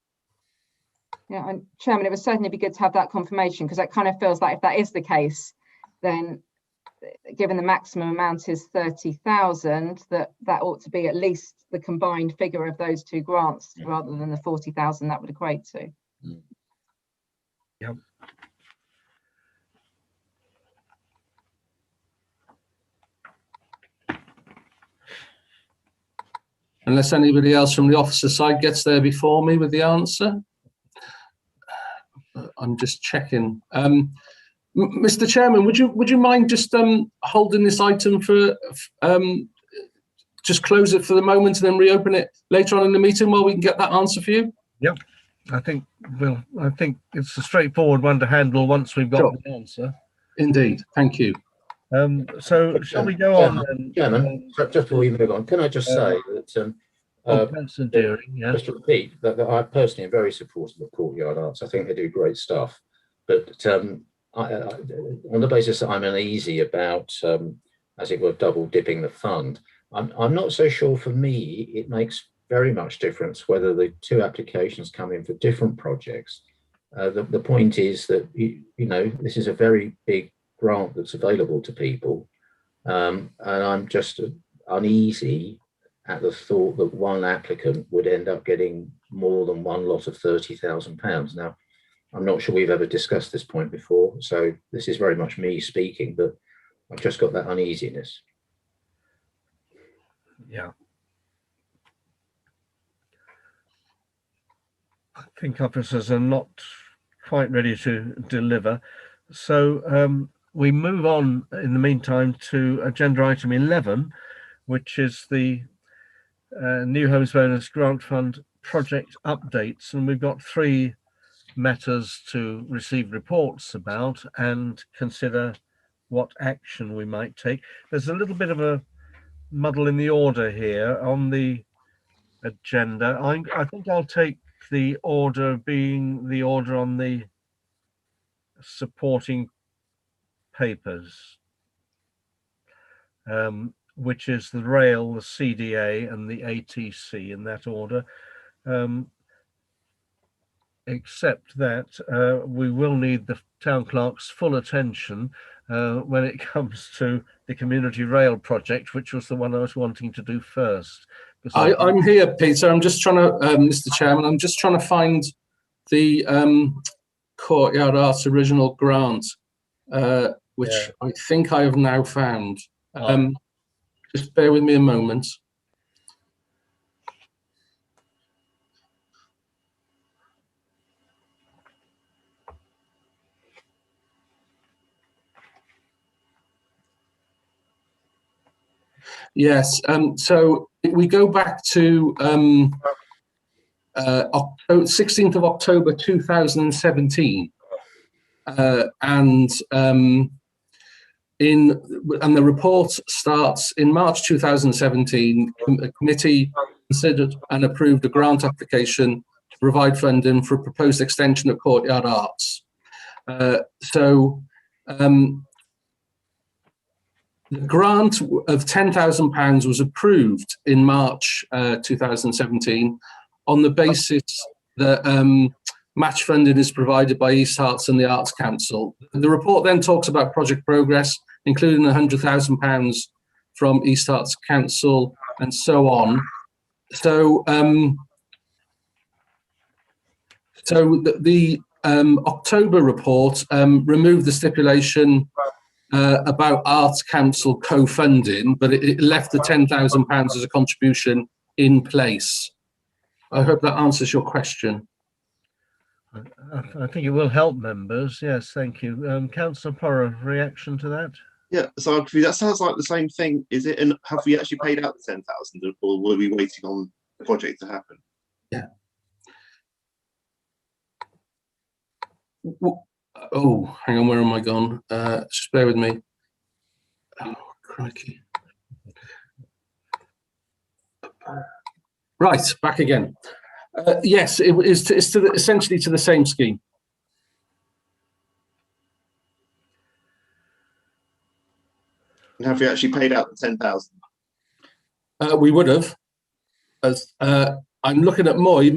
Yeah, and Chairman, it would certainly be good to have that confirmation, because it kind of feels like if that is the case, then given the maximum amount is 30,000, that ought to be at least the combined figure of those two grants rather than the 40,000 that would equate to. Yep. Unless anybody else from the officer side gets there before me with the answer. I'm just checking. Mr. Chairman, would you mind just holding this item for just close it for the moment and then reopen it later on in the meeting while we can get that answer for you? Yep. I think it's a straightforward one to handle once we've got the answer. Indeed. Thank you. So shall we go on then? Chairman, just before we move on, can I just say that Councillor Deering, yes. just to repeat that I personally am very supportive of Courtyard Arts. I think they do great stuff, but on the basis that I'm uneasy about, as it were, double dipping the fund, I'm not so sure. For me, it makes very much difference whether the two applications come in for different projects. The point is that this is a very big grant that's available to people, and I'm just uneasy at the thought that one applicant would end up getting more than one lot of £30,000. Now, I'm not sure we've ever discussed this point before, so this is very much me speaking, but I've just got that uneasiness. Yeah. I think officers are not quite ready to deliver. So we move on in the meantime to agenda item 11, which is the New Homes Bonus Grant Fund project updates. And we've got 3 matters to receive reports about and consider what action we might take. There's a little bit of a muddle in the order here on the agenda. I think I'll take the order being the order on the supporting papers, which is the rail, the CDA and the ATC, in that order, except that we will need the town clerk's full attention when it comes to the community rail project, which was the one I was wanting to do first. I'm here, Peter. I'm just trying to, Mr. Chairman, I'm just trying to find the Courtyard Arts original grant, which I think I have now found. Just bear with me a moment. Yes, so we go back to 16th of October 2017, and the report starts in March 2017. A committee considered and approved a grant application to provide funding for a proposed extension of Courtyard Arts. The grant of £10,000 was approved in March 2017 on the basis that match funding is provided by East Herts and the Arts Council. The report then talks about project progress, including £100,000 from East Herts Council and so on. So, the October report removed the stipulation about Arts Council co-funding, but it left the £10,000 as a contribution in place. I hope that answers your question. I think it will help members. Yes, thank you. Councillor Porrer, reaction to that? Yeah, so that sounds like the same thing. Is it? And have we actually paid out the 10,000, or were we waiting on the project to happen? Yeah. Oh, hang on, where am I gone? Just bear with me. Oh, crikey. Right, back again. Yes, it's essentially to the same scheme. And have we actually paid out the 10,000? We would have. As I'm looking at Moy,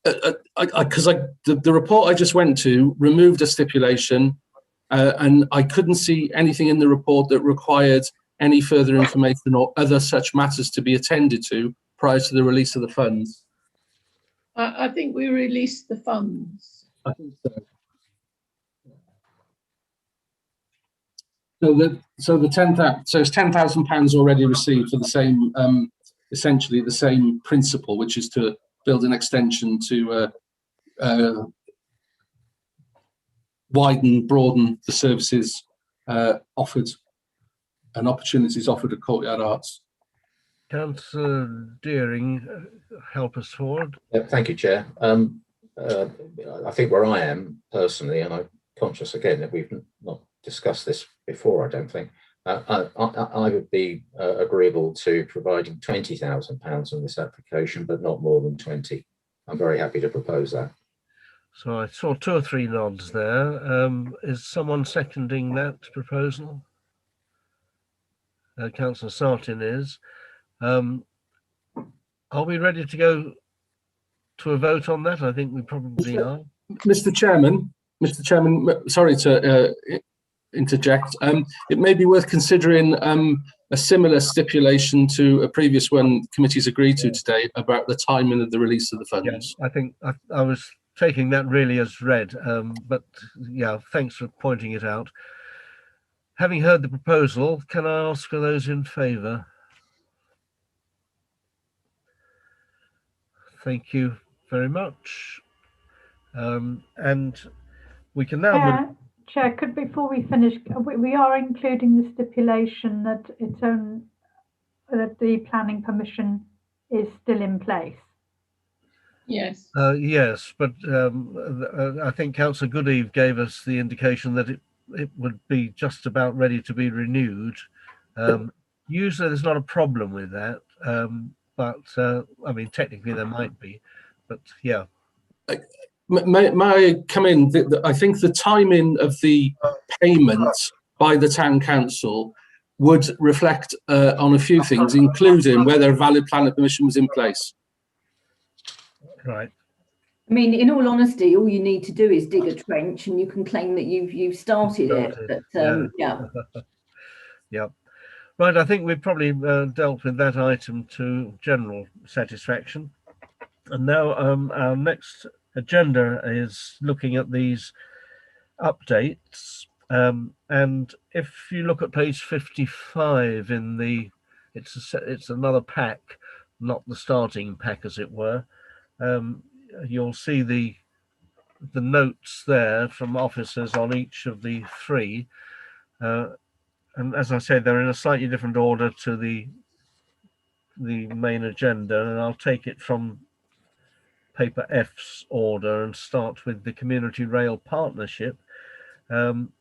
because the report I just went to removed a stipulation, and I couldn't see anything in the report that required any further information or other such matters to be attended to prior to the release of the funds. I think we released the funds. I think so. So it's £10,000 already received for the same, essentially the same principle, which is to build an extension to broaden the services offered and opportunities offered at Courtyard Arts. Councillor Deering, help us forward. Thank you, Chair. I think where I am personally, and I'm conscious again that we've not discussed this before, I don't think, I would be agreeable to providing £20,000 on this application, but not more than 20. I'm very happy to propose that. So I saw 2 or 3 nods there. Is someone seconding that proposal? Councillor Sartin is. Are we ready to go to a vote on that? I think we probably are. Mr. Chairman, sorry to interject. It may be worth considering a similar stipulation to a previous one committees agreed to today about the timing of the release of the funds. Yes, I think I was taking that really as read, but yeah, thanks for pointing it out. Having heard the proposal, can I ask for those in favour? Thank you very much. And we can now... Chair, before we finish, we are including the stipulation that that the planning permission is still in place. Yes. Yes, but I think Councillor Goodeve gave us the indication that it would be just about ready to be renewed. Usually there's not a problem with that, but I mean, technically there might be, but yeah. May I come in? I think the timing of the payment by the town council would reflect on a few things, including whether a valid planning permission was in place. Right. I mean, in all honesty, all you need to do is dig a trench, and you can claim that you've started it. But yeah. Yeah. Right. I think we've probably dealt with that item to general satisfaction, and now our next agenda is looking at these updates, and if you look at page 55 in the, it's another pack, not the starting pack as it were. You'll see the notes there from officers on each of the 3, and as I said, they're in a slightly different order to the main agenda, and I'll take it from paper F's order and start with the Community Rail Partnership. And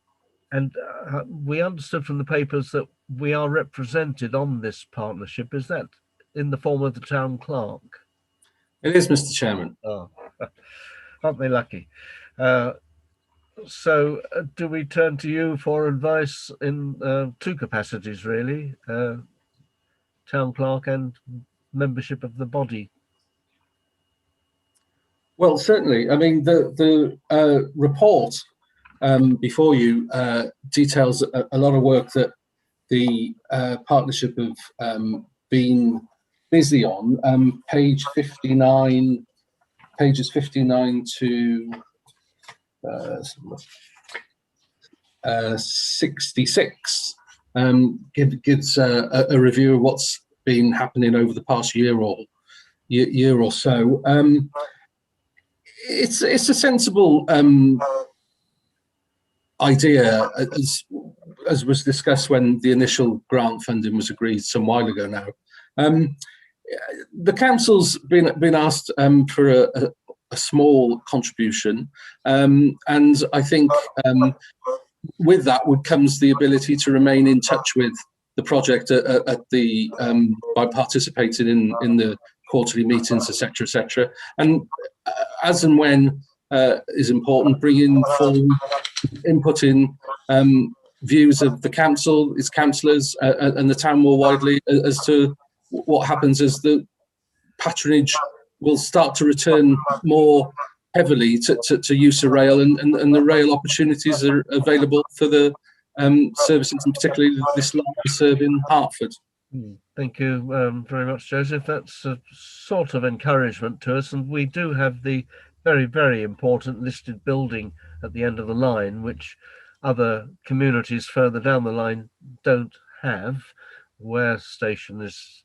we understood from the papers that we are represented on this partnership. Is that in the form of the town clerk? It is, Mr. Chairman. Oh, aren't they lucky? So do we turn to you for advice in two capacities, really, town clerk and membership of the body? Well, certainly. I mean, the report before you details a lot of work that the partnership have been busy on. Pages 59 to 66 gives a review of what's been happening over the past year or so. It's a sensible idea, as was discussed when the initial grant funding was agreed some while ago now. The council's been asked for a small contribution, and I think with that comes the ability to remain in touch with the project at the by participating in the quarterly meetings, etc., and as and when is important, bringing forward, inputting views of the council, its councillors, and the town more widely as to what happens as the patronage will start to return more heavily to use of rail, and the rail opportunities are available for the services, and particularly this line serving Hartford. Thank you very much, Joseph. That's a sort of encouragement to us, and we do have the very, very important listed building at the end of the line, which other communities further down the line don't have. Ware Station is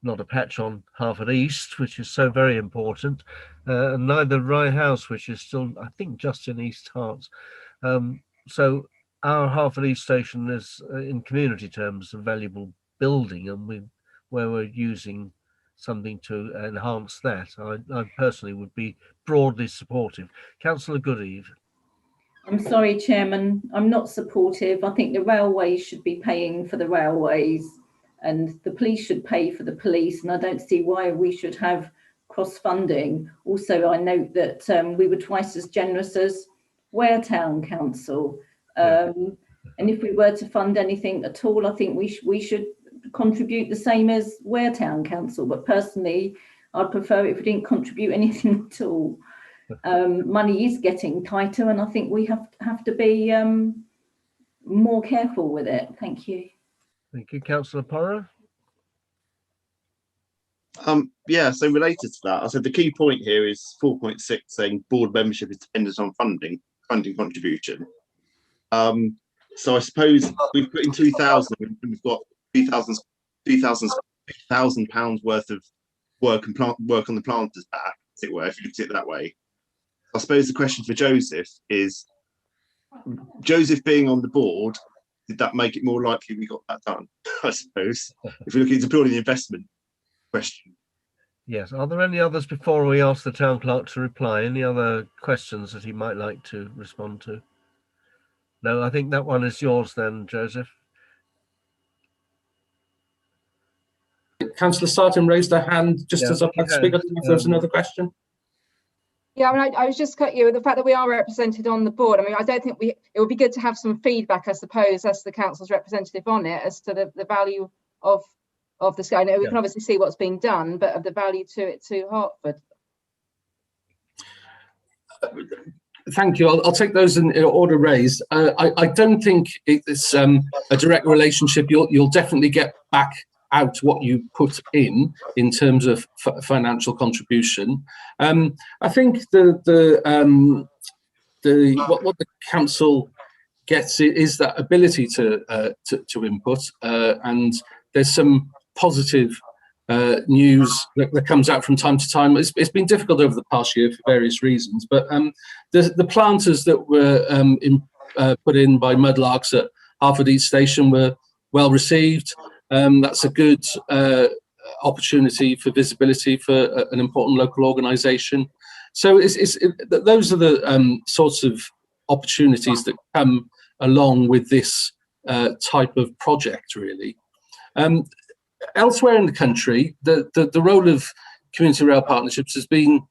not a patch on Hartford East, which is so very important, and neither Rye House, which is still, I think, just in East Herts. So our Hartford East Station is, in community terms, a valuable building, and where we're using something to enhance that, I personally would be broadly supportive. Councillor Goodeve. I'm sorry, Chairman, I'm not supportive. I think the railways should be paying for the railways, and the police should pay for the police, and I don't see why we should have cross-funding. Also, I note that we were twice as generous as Ware Town Council. And if we were to fund anything at all, I think we should contribute the same as Ware Town Council. But personally, I'd prefer if we didn't contribute anything at all. Money is getting tighter, and I think we have to be more careful with it. Thank you. Thank you, Councillor Porrow. Yeah, so related to that, I said the key point here is 4.6 saying board membership is dependent on funding contribution. So I suppose we've put in 2,000, and we've got 2,000 pounds worth of work on the planter's back, as it were, if you look at it that way. I suppose the question for Joseph is, Joseph being on the board, did that make it more likely we got that done? I suppose, if we look into purely the investment question. Yes. Are there any others before we ask the town clerk to reply? Any other questions that he might like to respond to? No, I think that one is yours then, Joseph. Councillor Sarton raised her hand just as I've had to speak. I don't know if there was another question. Yeah, I mean, I was just cut you with the fact that we are represented on the board. I mean, I don't think it would be good to have some feedback, I suppose, as the council's representative on it, as to the value of the sky. I know we can obviously see what's being done, but of the value to it to Hartford. Thank you. I'll take those in order raised. I don't think it's a direct relationship. You'll definitely get back out what you put in terms of financial contribution. I think what the council gets is that ability to input, and there's some positive news that comes out from time to time. It's been difficult over the past year for various reasons, but the planters that were put in by Mudlarks at Hartford East Station were well received. That's a good opportunity for visibility for an important local organisation. So those are the sorts of opportunities that come along with this type of project, really. elsewhere in the country, the role of community rail partnerships has been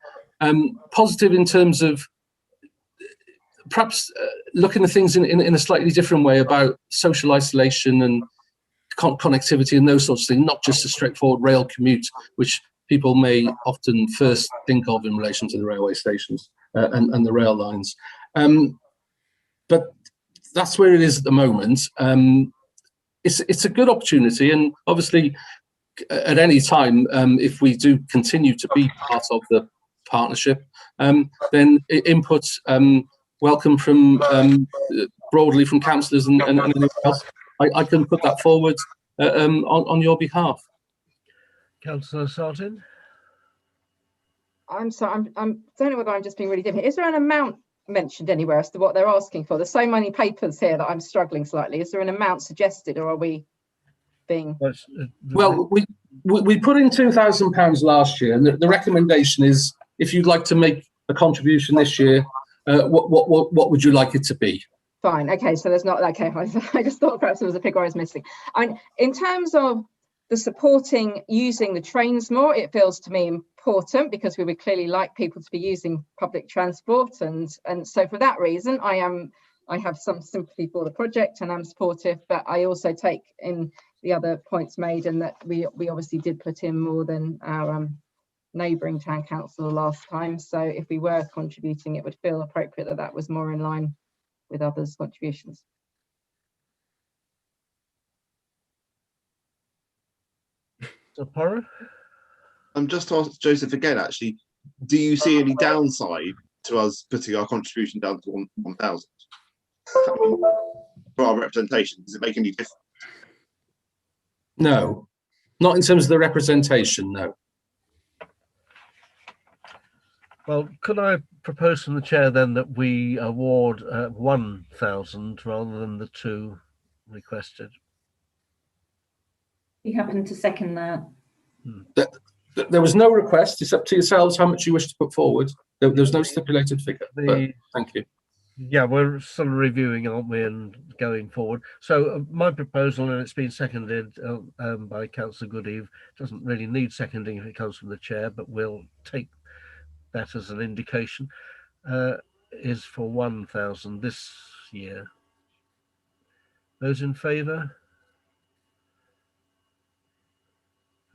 positive in terms of perhaps looking at things in a slightly different way about social isolation and connectivity and those sorts of things, not just a straightforward rail commute, which people may often first think of in relation to the railway stations and the rail lines. But that's where it is at the moment. It's a good opportunity, and obviously at any time, if we do continue to be part of the partnership, then input welcome from broadly from councillors and anyone else. I can put that forward on your behalf. Councillor Sartin. I'm sorry, I don't know whether I'm just being really dim here. Is there an amount mentioned anywhere as to what they're asking for? There's so many papers here that I'm struggling slightly. Is there an amount suggested, or are we being? Well, we put in £2,000 last year, and the recommendation is if you'd like to make a contribution this year, what would you like it to be? Fine. Okay, so there's not. Okay, I just thought perhaps there was a figure I was missing. And in terms of the supporting using the trains more, it feels to me important because we would clearly like people to be using public transport, and so for that reason I have some sympathy for the project and I'm supportive, but I also take in the other points made, and that we obviously did put in more than our neighbouring town council last time, so if we were contributing it would feel appropriate that that was more in line with others' contributions. I'm just to ask Joseph again, actually, do you see any downside to us putting our contribution down to 1,000 for our representation? Does it make any difference? No, not in terms of the representation, no. Well, could I propose from the chair then that we award 1,000 rather than the 2 requested? You happen to second that? There was no request. It's up to yourselves how much you wish to put forward. There's no stipulated figure. Thank you. Yeah, we're still reviewing, aren't we, and going forward. So my proposal, and it's been seconded by Councillor Goodeve, doesn't really need seconding if it comes from the chair, but we'll take that as an indication, is for 1,000 this year. Those in favour?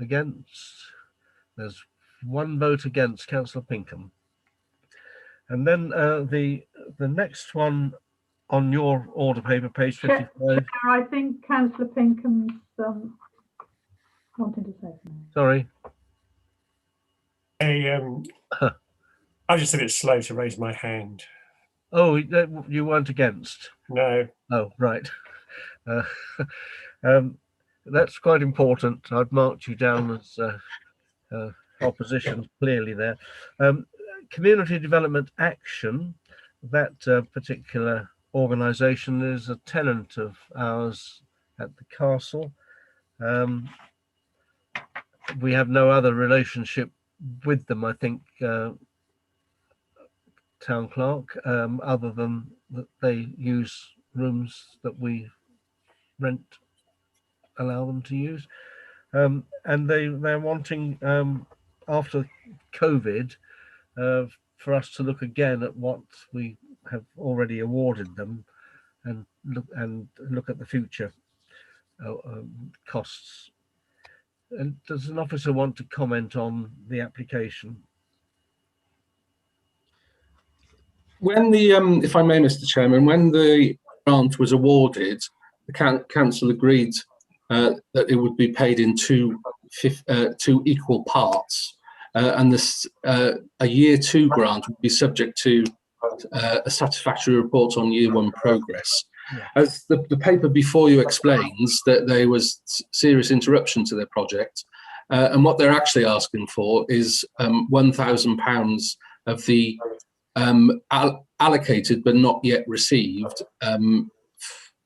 Against? There's 1 vote against, Councillor Pinkham. And then the next one on your order paper, page 55. Chair, I think Councillor Pinkham's wanted to say something. Sorry. I'm just a bit slow to raise my hand. Oh, you weren't against? No. Oh, right. That's quite important. I've marked you down as opposition clearly there. Community Development Action, that particular organisation is a tenant of ours at the castle. We have no other relationship with them, I think, Town Clerk, other than that they use rooms that we allow them to use. And they're wanting, after COVID, for us to look again at what we have already awarded them and look at the future costs. And does an officer want to comment on the application? When the, if I may, Mr. Chairman, when the grant was awarded, the council agreed that it would be paid in two equal parts, and this a year 2 grant would be subject to a satisfactory report on year 1 progress. Yeah. As the paper before you explains, that there was serious interruption to their project, and what they're actually asking for is £1,000 of the allocated but not yet received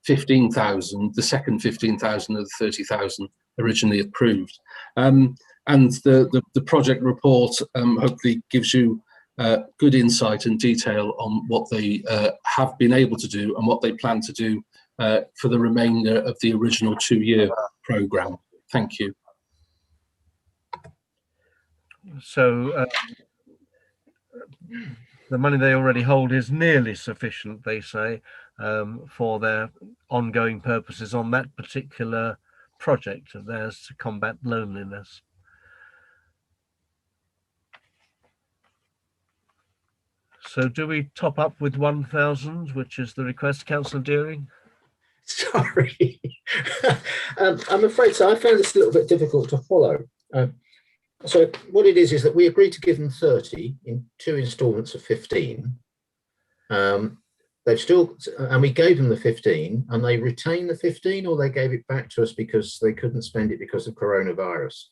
15,000, the second 15,000 of the 30,000 originally approved. And the project report hopefully gives you good insight and detail on what they have been able to do and what they plan to do for the remainder of the original 2-year programme. Thank you. So the money they already hold is nearly sufficient, they say, for their ongoing purposes on that particular project of theirs to combat loneliness. So do we top up with 1,000, which is the request, Councillor Deering? Sorry, I'm afraid so. I found this a little bit difficult to follow. So what it is that we agreed to give them 30 in 2 instalments of 15. They've still, and we gave them the 15, and they retained the 15, or they gave it back to us because they couldn't spend it because of coronavirus.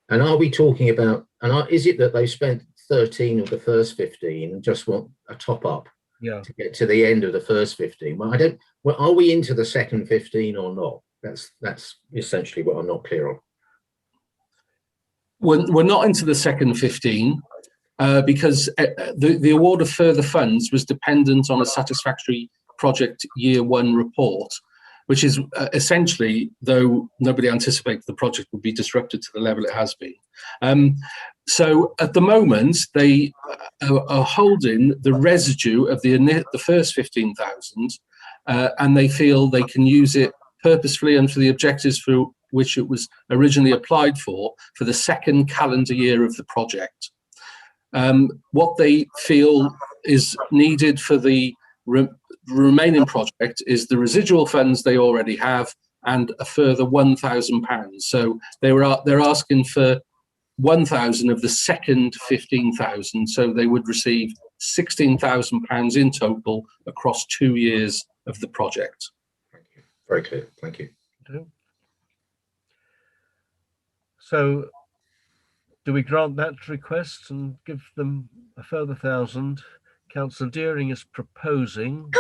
And are we talking about, and is it that they spent 13 of the first 15 and just want a top up to get to the end of the first 15? Well, well, are we into the second 15 or not? That's essentially what I'm not clear on. We're not into the second 15 because the award of further funds was dependent on a satisfactory project year 1 report, which is essentially, though nobody anticipated the project would be disrupted to the level it has been. So at the moment, they are holding the residue of the first 15,000, and they feel they can use it purposefully and for the objectives for which it was originally applied for the second calendar year of the project. What they feel is needed for the remaining project is the residual funds they already have and a further £1,000. So they're asking for 1,000 of the second 15,000. So they would receive £16,000 in total across 2 years of the project. Thank you. Very clear. Thank you. So do we grant that request and give them a further 1,000? Councillor Deering is proposing,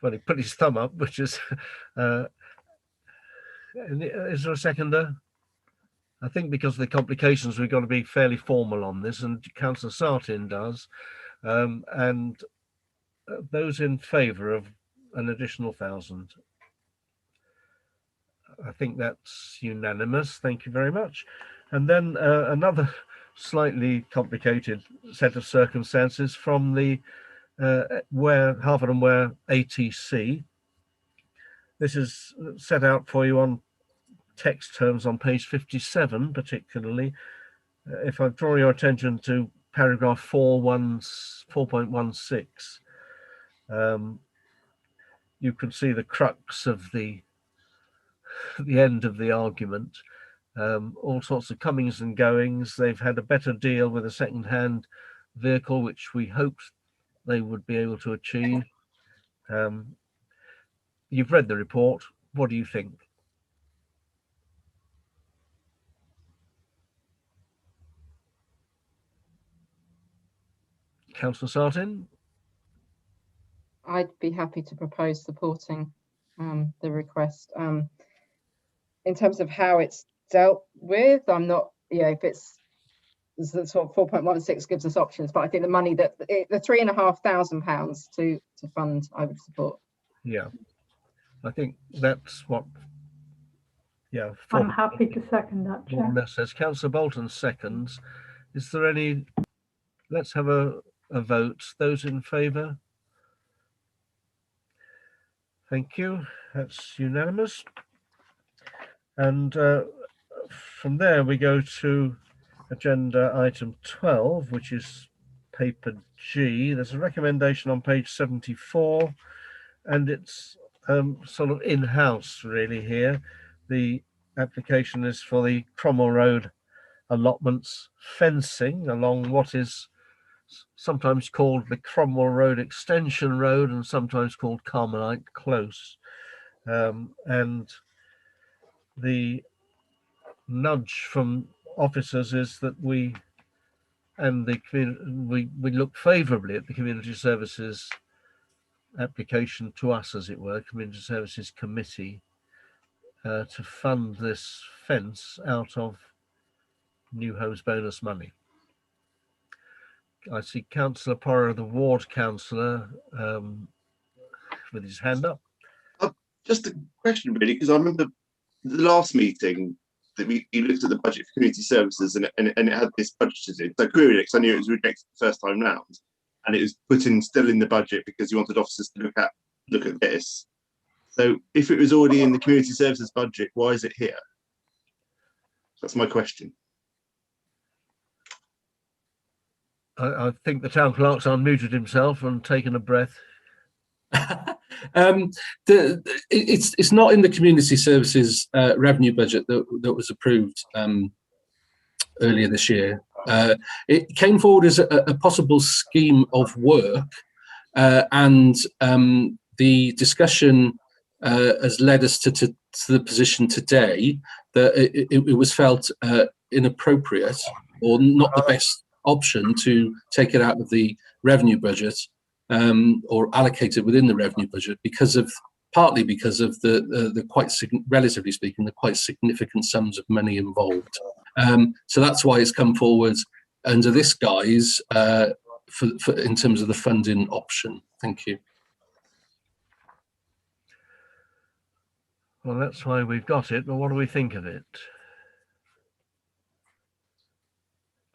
well, he put his thumb up, which is, is there a seconder? I think because of the complications, we've got to be fairly formal on this, and Councillor Sartin does. And those in favour of an additional 1,000? I think that's unanimous. Thank you very much. And then another slightly complicated set of circumstances from the Hartford and Ware ATC. This is set out for you on text terms on page 57, particularly. If I draw your attention to paragraph 4.16, you can see the crux of the end of the argument. All sorts of comings and goings. They've had a better deal with a second-hand vehicle, which we hoped they would be able to achieve. You've read the report. What do you think? Councillor Sartin? I'd be happy to propose supporting the request. In terms of how it's dealt with, I'm not, if it's the sort of 4.16 gives us options, but I think the money that the £3,500 to fund, I would support. Yeah, I think that's what. Yeah, I'm happy to second that, Chair. Says Councillor Bolton seconds. Is there any? Let's have a vote. Those in favour? Thank you. That's unanimous. And from there we go to agenda item 12, which is paper G. There's a recommendation on page 74, and it's sort of in-house really here. The application is for the Cromwell Road allotments fencing along what is sometimes called the Cromwell Road Extension Road and sometimes called Carmelite Close. And the nudge from officers is that we look favourably at the Community Services application to us, as it were, Community Services Committee, to fund this fence out of New Homes Bonus money. I see Councillor Porrow, the ward councillor, with his hand up. Just a question, really, because I remember the last meeting, that we looked at the budget for community services and it had this budgeted in. So I queried it because I knew it was rejected the first time round, and it was put in still in the budget because you wanted officers to look at this. So if it was already in the community services budget, why is it here? That's my question. I think the town clerk's unmuted himself and taken a breath. It's not in the community services revenue budget that was approved earlier this year. It came forward as a possible scheme of work, and the discussion has led us to the position today that it was felt inappropriate or not the best option to take it out of the revenue budget or allocate it within the revenue budget partly because of the relatively speaking, the quite significant sums of money involved. So that's why it's come forward under this guise in terms of the funding option. Thank you. Well, that's why we've got it, but what do we think of it?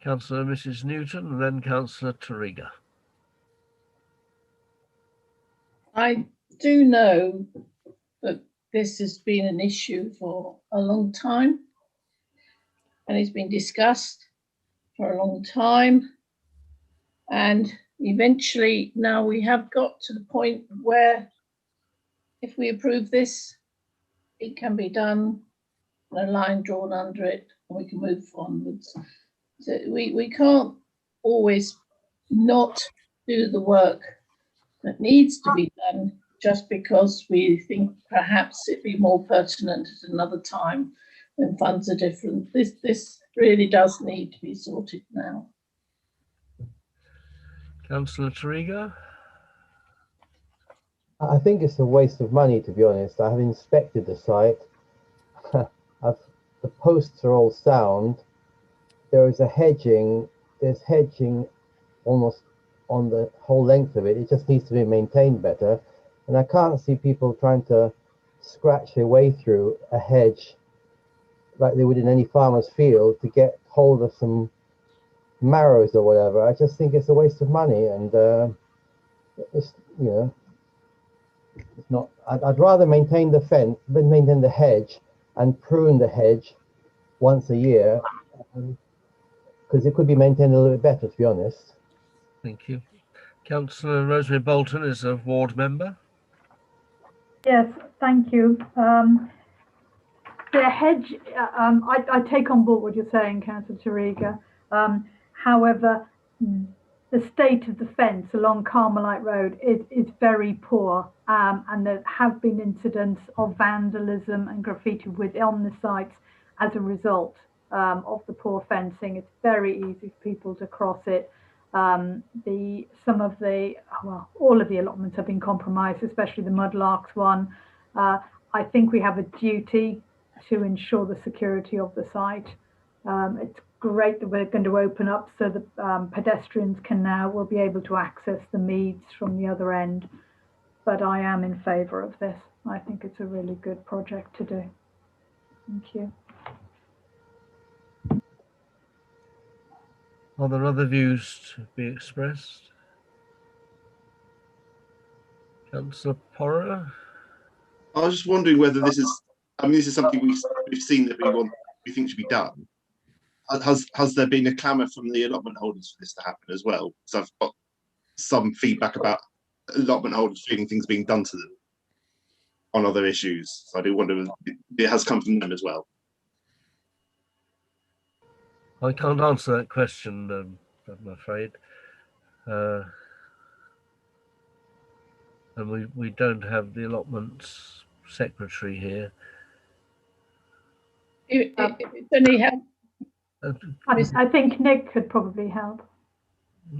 Councillor Mrs. Newton and then Councillor Tariga. I do know that this has been an issue for a long time, and it's been discussed for a long time, and eventually now we have got to the point where if we approve this, it can be done, and a line drawn under it, and we can move onwards. So we can't always not do the work that needs to be done just because we think perhaps it'd be more pertinent at another time when funds are different. This really does need to be sorted now. Councillor Tariga? I think it's a waste of money, to be honest. I have inspected the site. The posts are all sound. There is there's hedging almost on the whole length of it. It just needs to be maintained better. And I can't see people trying to scratch their way through a hedge like they would in any farmer's field to get hold of some marrows or whatever. I just think it's a waste of money, and it's, you know, it's not. I'd rather maintain the fence, than maintain the hedge and prune the hedge once a year, because it could be maintained a little bit better, to be honest. Thank you. Councillor Rosemary Bolton is a ward member. Yes, thank you. The hedge, I take on board what you're saying, Councillor Tariga. However, the state of the fence along Carmelite Road is very poor, and there have been incidents of vandalism and graffiti on the sites as a result of the poor fencing. It's very easy for people to cross it. All of the allotments have been compromised, especially the Mudlarks one. I think we have a duty to ensure the security of the site. It's great that we're going to open up so that pedestrians will be able to access the meads from the other end. But I am in favour of this. I think it's a really good project to do. Thank you. Are there other views to be expressed? Councillor Porrer? I was just wondering whether this is, this is something we've seen that we think should be done. Has there been a clamour from the allotment holders for this to happen as well? Because I've got some feedback about allotment holders feeling things being done to them on other issues. So I do wonder if it has come from them as well. I can't answer that question, I'm afraid. And we don't have the allotments secretary here. If it's any help. I think Nick could probably help.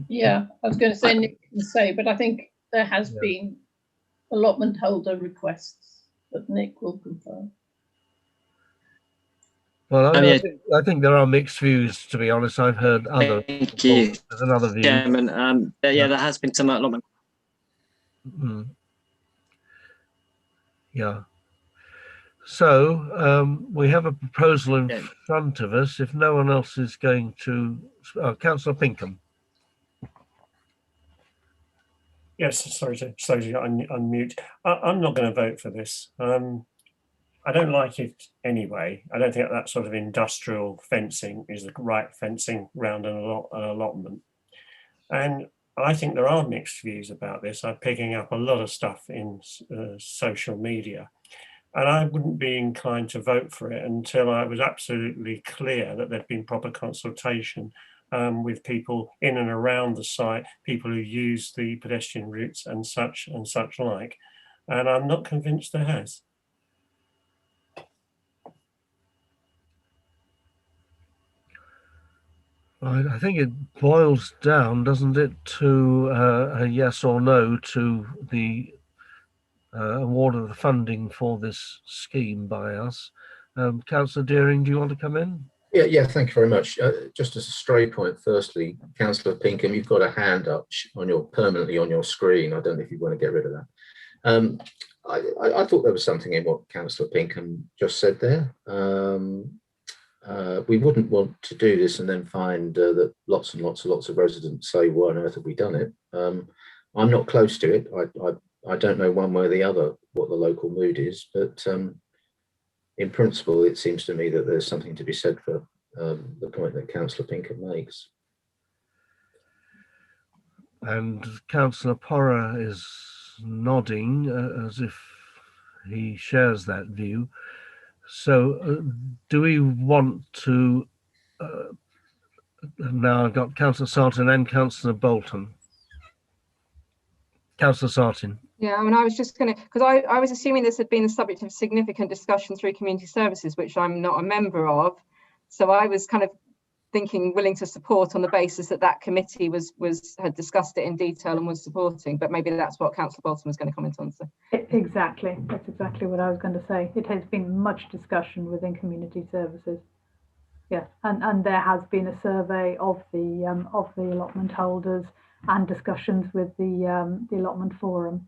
Yeah, I was going to say Nick can say, but I think there has been allotment holder requests that Nick will confirm. Well, I think there are mixed views, to be honest. I've heard other. Thank you, there's another view. Chairman. There has been some allotment. Yeah. So we have a proposal in front of us. If no one else is going to, Councillor Pinkham. Yes, sorry to unmute. I'm not going to vote for this. I don't like it anyway. I don't think that sort of industrial fencing is the right fencing round an allotment. And I think there are mixed views about this. I'm picking up a lot of stuff in social media. And I wouldn't be inclined to vote for it until I was absolutely clear that there'd been proper consultation with people in and around the site, people who use the pedestrian routes and such like. And I'm not convinced there has. I think it boils down, doesn't it, to a yes or no to the award of the funding for this scheme by us. Councillor Deering, do you want to come in? Yeah, thank you very much. Just as a stray point, firstly, Councillor Pinkham, you've got a hand up permanently on your screen. I don't know if you want to get rid of that. I thought there was something in what Councillor Pinkham just said there. We wouldn't want to do this and then find that lots of residents say, why on earth have we done it? I'm not close to it. I don't know one way or the other what the local mood is, but in principle, it seems to me that there's something to be said for the point that Councillor Pinkham makes. And Councillor Porra is nodding as if he shares that view. So do we want to, now I've got Councillor Sartin and Councillor Bolton. Councillor Sartin. Yeah, I mean, I was just going to, because I was assuming this had been the subject of significant discussion through community services, which I'm not a member of. So I was kind of thinking willing to support on the basis that that committee had discussed it in detail and was supporting, but maybe that's what Councillor Bolton was going to comment on. So. Exactly, that's exactly what I was going to say. It has been much discussion within community services. Yeah, and there has been a survey of the allotment holders and discussions with the allotment forum.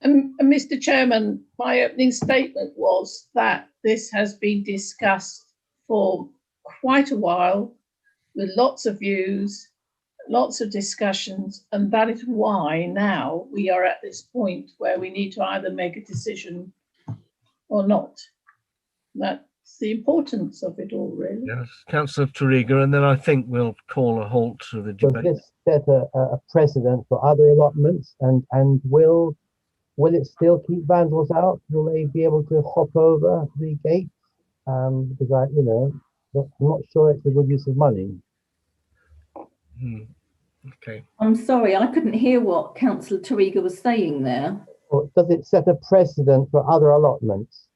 And Mr. Chairman, my opening statement was that this has been discussed for quite a while with lots of views, lots of discussions, and that is why now we are at this point where we need to either make a decision or not. That's the importance of it all, really. Yes, Councillor Tariga, and then I think we'll call a halt to the debate. Does this set a precedent for other allotments, and will it still keep vandals out? Will they be able to hop over the gate? Because I'm not sure it's a good use of money. Okay. I'm sorry, I couldn't hear what Councillor Tariga was saying there. Or does it set a precedent for other allotments?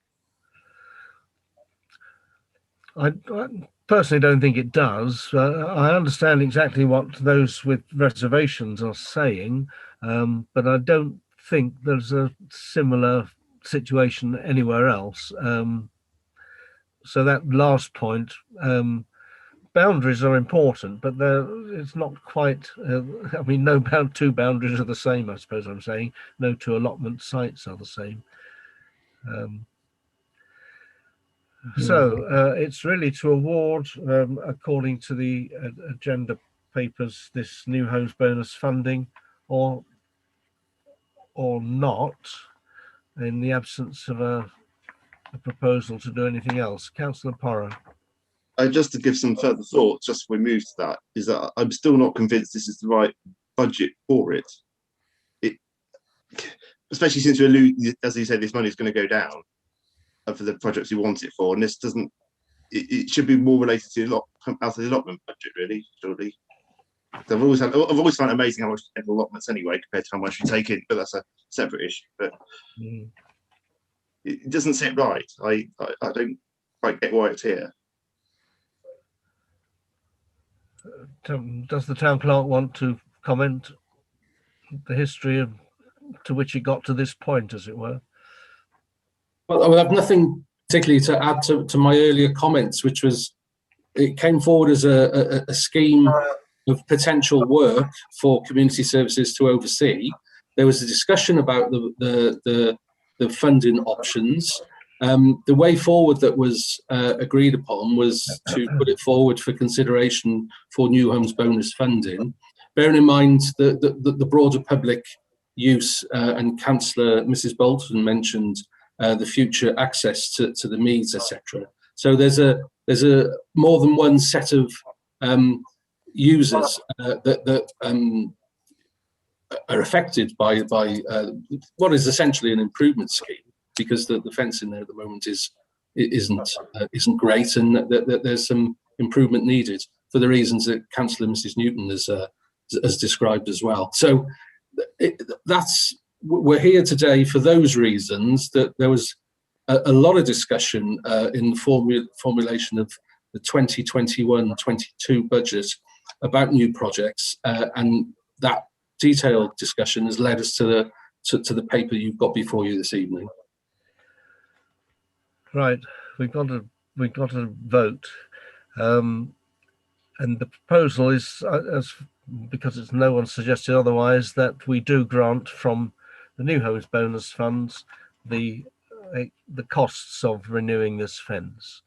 I personally don't think it does. I understand exactly what those with reservations are saying, but I don't think there's a similar situation anywhere else. So that last point, boundaries are important, but it's not quite, I mean, two boundaries are the same, I suppose I'm saying. No two allotment sites are the same. So it's really to award, according to the agenda papers, this new homes bonus funding or not, in the absence of a proposal to do anything else. Councillor Porra. Just to give some further thoughts, just before we move to that, is that I'm still not convinced this is the right budget for it. Especially since we allude, as you said, this money is going to go down for the projects we want it for, and this doesn't. It should be more related to out of the allotment budget, really. Surely, so I've always found it amazing how much we get allotments anyway compared to how much we take in, but that's a separate issue. But it doesn't sit right. I don't quite get why it's here. Does the town clerk want to comment the history to which it got to this point, as it were? Well, I have nothing particularly to add to my earlier comments, which was it came forward as a scheme of potential work for community services to oversee. There was a discussion about the the funding options. The way forward that was agreed upon was to put it forward for consideration for new homes bonus funding, bearing in mind the broader public use, and Councillor Mrs. Bolton mentioned the future access to the Meads, etc. So there's a more than one set of users that are affected by what is essentially an improvement scheme, because the fencing there at the moment isn't great, and that there's some improvement needed for the reasons that Councillor Mrs. Newton has described as well. So we're here today for those reasons. That there was a lot of discussion in the formulation of the 2021-22 budget about new projects, and that detailed discussion has led us to the paper you've got before you this evening. Right, we've got a vote, and the proposal is, because it's no one suggested otherwise, that we do grant from the New Homes Bonus funds the costs of renewing this fence.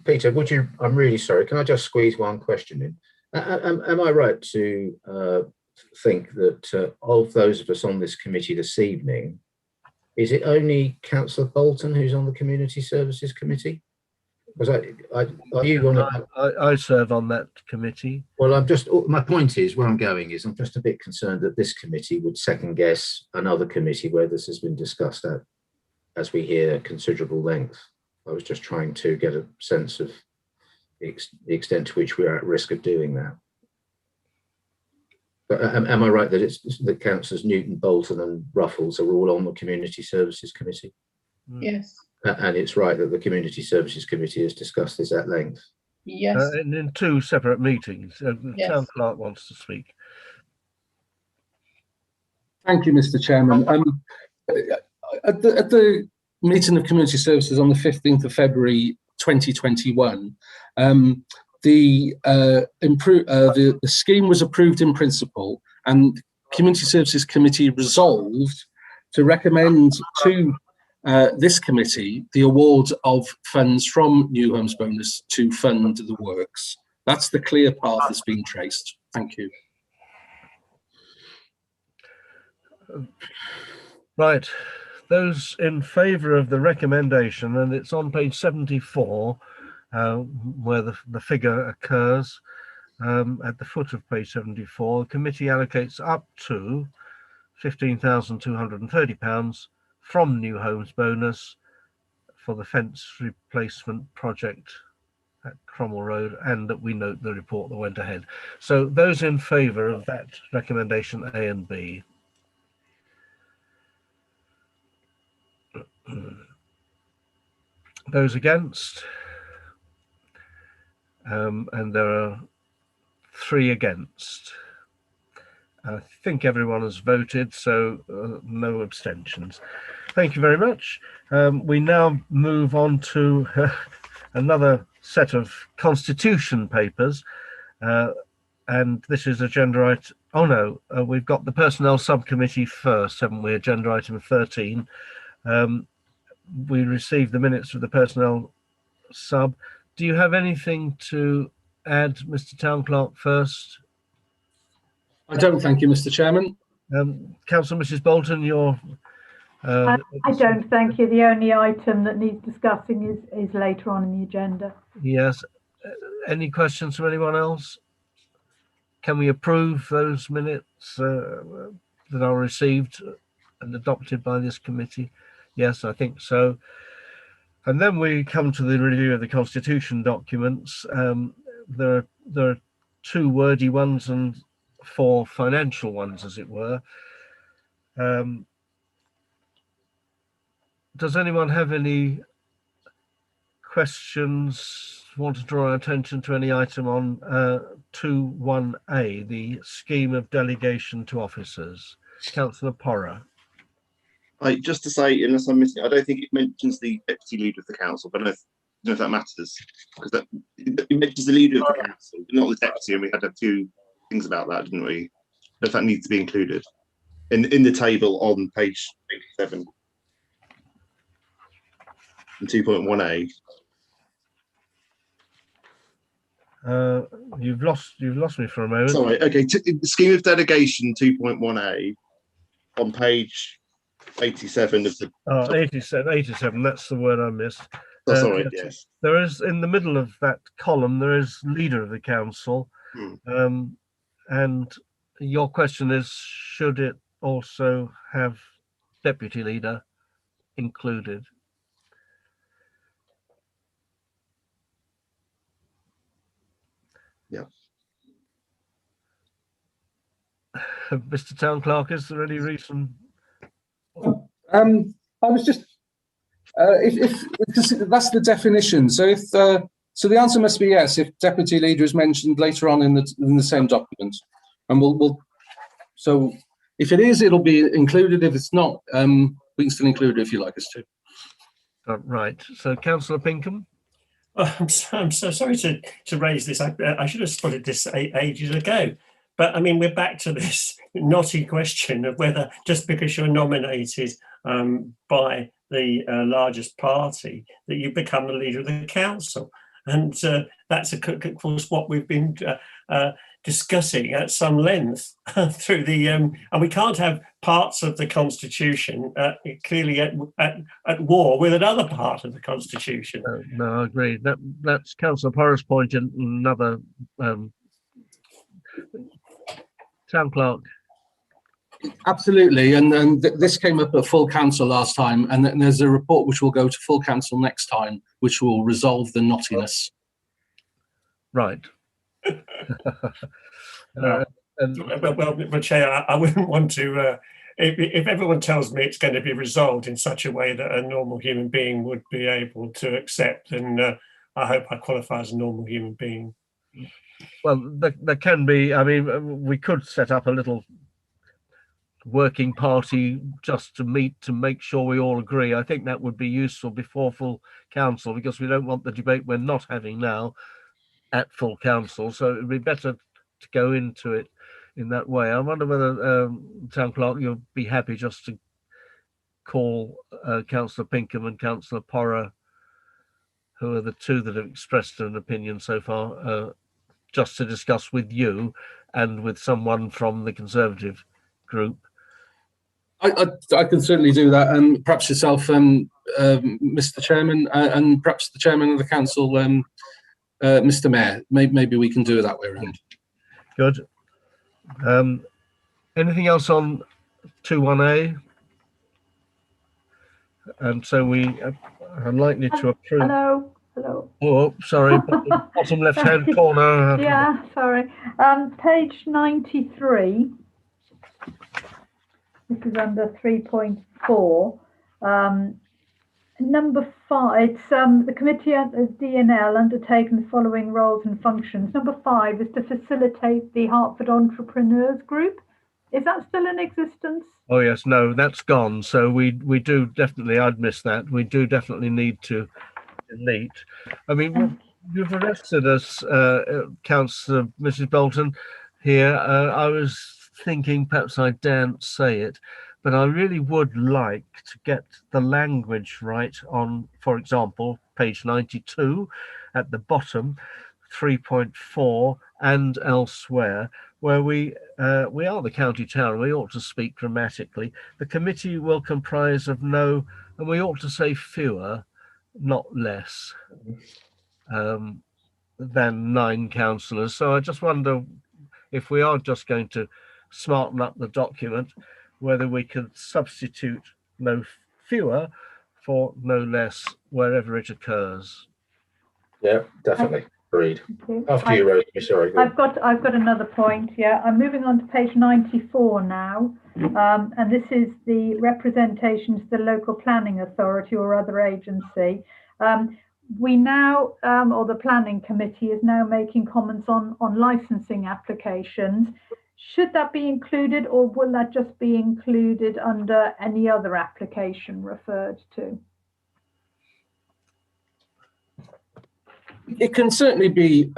Peter, would you? I'm really sorry. Can I just squeeze one question in? Am I right to think that of those of us on this committee this evening, is it only Councillor Bolton who's on the Community Services Committee? Because I serve on that committee. Well, my point is, where I'm going is, I'm just a bit concerned that this committee would second guess another committee where this has been discussed at, as we hear, considerable length. I was just trying to get a sense of the extent to which we're at risk of doing that. But am I right that it's the councillors Newton, Bolton and Ruffles are all on the Community Services Committee? Yes. And it's right that the Community Services Committee has discussed this at length? Yes. And in two separate meetings. The Yes. Town Clerk wants to speak. Thank you, Mr. Chairman. At the meeting of Community Services on the 15th of February 2021, the scheme was approved in principle, and Community Services Committee resolved to recommend to this committee the award of funds from New Homes Bonus to fund the works. That's the clear path that's been traced. Thank you. Right. Those in favour of the recommendation, and it's on page 74 where the figure occurs, at the foot of page 74, the committee allocates up to £15,230 from New Homes Bonus for the fence replacement project at Cromwell Road, and that we note the report that went ahead. So those in favour of that recommendation A and B. Those against, and there are 3 against. I think everyone has voted, so no abstentions. Thank you very much. We now move on to another set of constitution papers, and this is agenda item. Oh no, we've got the Personnel Subcommittee first, haven't we? Agenda item 13. We received the minutes of the Personnel Sub. Do you have anything to add, Mr. Town Clerk, first? I don't, thank you, Mr. Chairman. Councillor Mrs. Bolton, you're... I don't, thank you. The only item that needs discussing is later on in the agenda. Yes. Any questions from anyone else? Can we approve those minutes that are received and adopted by this committee? Yes, I think so. And then we come to the review of the constitution documents. There are 2 wordy ones and 4 financial ones, as it were. Does anyone have any questions, want to draw our attention to any item on 2.1a, the scheme of delegation to officers? Councillor Porrer. Just to say, unless I'm missing, I don't think it mentions the deputy leader of the council, but I don't know if that matters, because it mentions the leader of the council, but not the deputy, and we had a few things about that, didn't we? If that needs to be included in the table on page 2.87 and 2.1A. You've lost me for a moment. Sorry. Okay. Scheme of delegation 2.1A on page 87 of the. 87. That's the word I missed. Oh, sorry. Yes. There is in the middle of that column. There is leader of the council, and your question is: should it also have deputy leader included? Yeah. Mr. Town Clerk, is there any reason? I was just, if that's the definition. So if so, the answer must be yes. If deputy leader is mentioned later on in the same document, and we'll. So if it is, it'll be included. If it's not, we can still include it if you like us to. Right. So, Councillor Pinkham. I'm so sorry to raise this. I should have spotted this ages ago. But I mean, we're back to this knotty question of whether just because you're nominated by the largest party that you become the leader of the council. And that's, of course, what we've been discussing at some length through the, and we can't have parts of the constitution clearly at war with another part of the constitution. No, I agree. That's Councillor Porras' point and another Town Clerk. Absolutely, and this came up at full council last time, and there's a report which will go to full council next time, which will resolve the knottiness. Right. Well, Chair, I wouldn't want to. If everyone tells me it's going to be resolved in such a way that a normal human being would be able to accept, then I hope I qualify as a normal human being. Well, there can be. I mean, we could set up a little working party just to meet to make sure we all agree. I think that would be useful before full council, because we don't want the debate we're not having now at full council. So it would be better to go into it in that way. I wonder whether Town Clerk, you'll be happy just to call Councillor Pinkham and Councillor Porras, who are the two that have expressed an opinion so far, just to discuss with you and with someone from the Conservative group. I can certainly do that, and perhaps yourself, Mr. Chairman, and perhaps the Chairman of the Council, Mr. Mayor. Maybe we can do it that way around. Good. Anything else on 21A? And so we are likely to approve. Hello. Oh, sorry, bottom left-hand corner. Yeah, sorry. Page 93. This is under 3.4. Number 5, it's the committee as DNL undertaken the following roles and functions. Number 5 is to facilitate the Hartford Entrepreneurs Group. Is that still in existence? Oh yes, no, that's gone. So we do definitely, I'd miss that. We do definitely need to delete. I mean, you've arrested us, Councillor Mrs. Bolton, here. I was thinking perhaps I daren't say it, but I really would like to get the language right on, for example, page 92 at the bottom, 3.4 and elsewhere, where we are the county town. We ought to speak grammatically. The committee will comprise of no, and we ought to say fewer, not less, than 9 councillors. So I just wonder if we are just going to smarten up the document, whether we could substitute no fewer for no less wherever it occurs. Yeah, definitely. Agreed. After you, Rosemary, sorry. I've got another point. Yeah, I'm moving on to page 94 now, and this is the representation to the local planning authority or other agency. We now, or the planning committee is now making comments on licensing applications. Should that be included, or will that just be included under any other application referred to? It can certainly be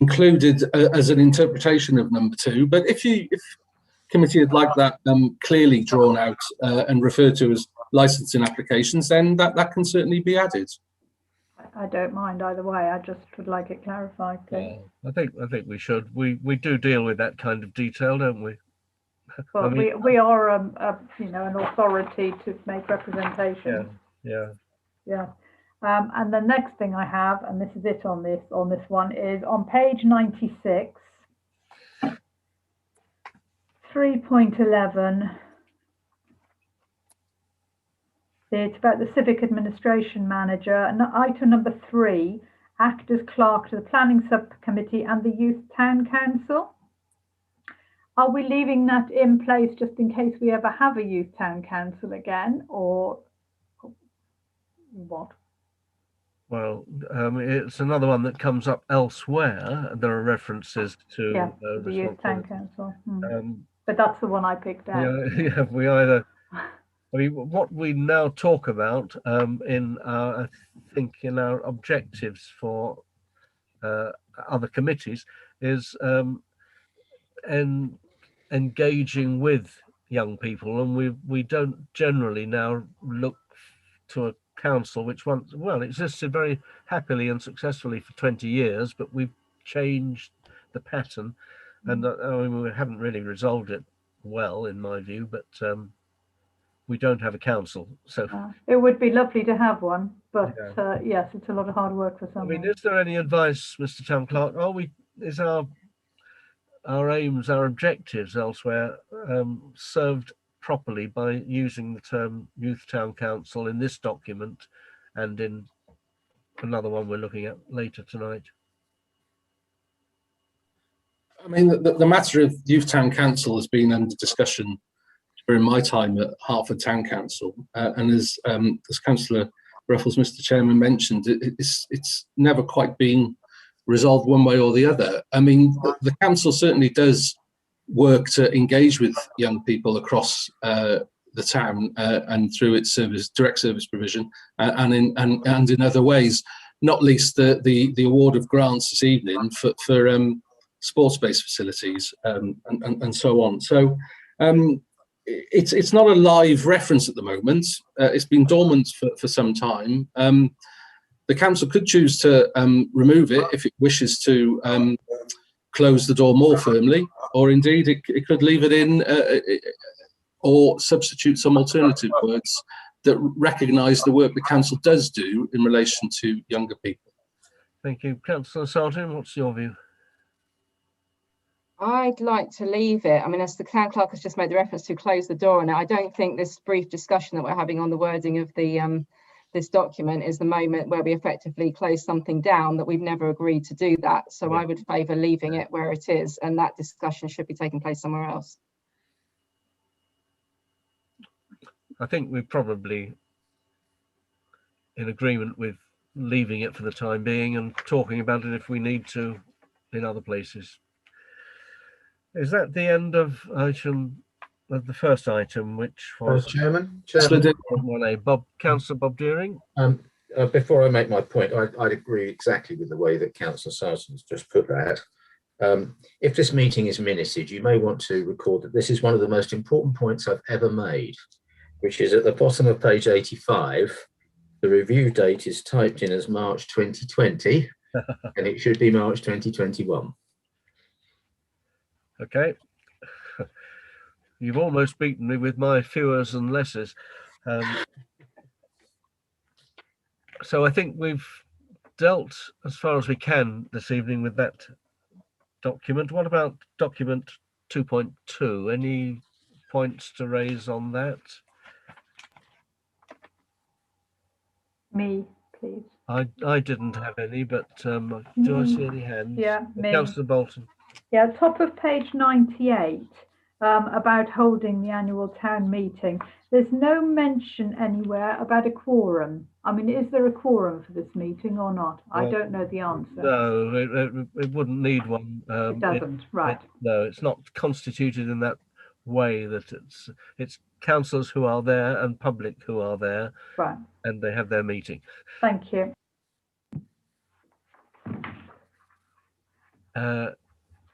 included as an interpretation of number 2, but if committee would like that clearly drawn out and referred to as licensing applications, then that can certainly be added. I don't mind either way. I just would like it clarified. Yeah, I think we should. We do deal with that kind of detail, don't we? Well, I mean, we are you know, an authority to make representations. yeah. And the next thing I have, and this is it on this one, is on page 96, 3.11. It's about the civic administration manager, and item number 3, act as clerk to the planning subcommittee and the youth town council. Are we leaving that in place just in case we ever have a youth town council again, or what? Well, it's another one that comes up elsewhere. There are references to the youth town council. But that's the one I picked out. Yeah, we either. I mean, what we now talk about in our, I think, in our objectives for other committees is engaging with young people, and we don't generally now look to a council which once existed very happily and successfully for 20 years, but we've changed the pattern, and I mean, we haven't really resolved it well, in my view, but. We don't have a council, so it would be lovely to have one, but yes, it's a lot of hard work for someone. I mean, is there any advice, Mr. Town Clerk? Is our aims, our objectives elsewhere served properly by using the term Youth Town Council in this document and in another one we're looking at later tonight? I mean, the matter of Youth Town Council has been under discussion during my time at Hartford Town Council, and as Councillor Ruffles, Mr. Chairman, mentioned, it's never quite been resolved one way or the other. I mean, the council certainly does work to engage with young people across the town and through its direct service provision, and in other ways, not least the award of grants this evening for sports-based facilities and so on. So. It's not a live reference at the moment. It's been dormant for some time. The council could choose to remove it if it wishes to close the door more firmly, or indeed it could leave it in or substitute some alternative words that recognise the work the council does do in relation to younger people. Thank you. Councillor Sargent, what's your view? I'd like to leave it. I mean, as the town clerk has just made the reference to close the door, and I don't think this brief discussion that we're having on the wording of the this document is the moment where we effectively close something down, that we've never agreed to do that. So I would favour leaving it where it is, and that discussion should be taking place somewhere else. I think we're probably in agreement with leaving it for the time being and talking about it if we need to in other places. Is that the end of the first item, which was Chairman, Councillor Bob Deering? Before I make my point, I'd agree exactly with the way that Councillor Sargent's just put that. If this meeting is minuted, you may want to record that this is one of the most important points I've ever made, which is at the bottom of page 85. The review date is typed in as March 2020, and it should be March 2021. Okay. You've almost beaten me with my fewers and lessers. So I think we've dealt as far as we can this evening with that document. What about document 2.2? Any points to raise on that? Me, please. I didn't have any, but do I see any hands? Yeah, me. Councillor Bolton. Yeah, top of page 98, about holding the annual town meeting. There's no mention anywhere about a quorum. I mean, is there a quorum for this meeting or not? I don't know the answer. No, it wouldn't need one. It doesn't, right. No, it's not constituted in that way, that it's councillors who are there and public who are there, right, and they have their meeting. Thank you.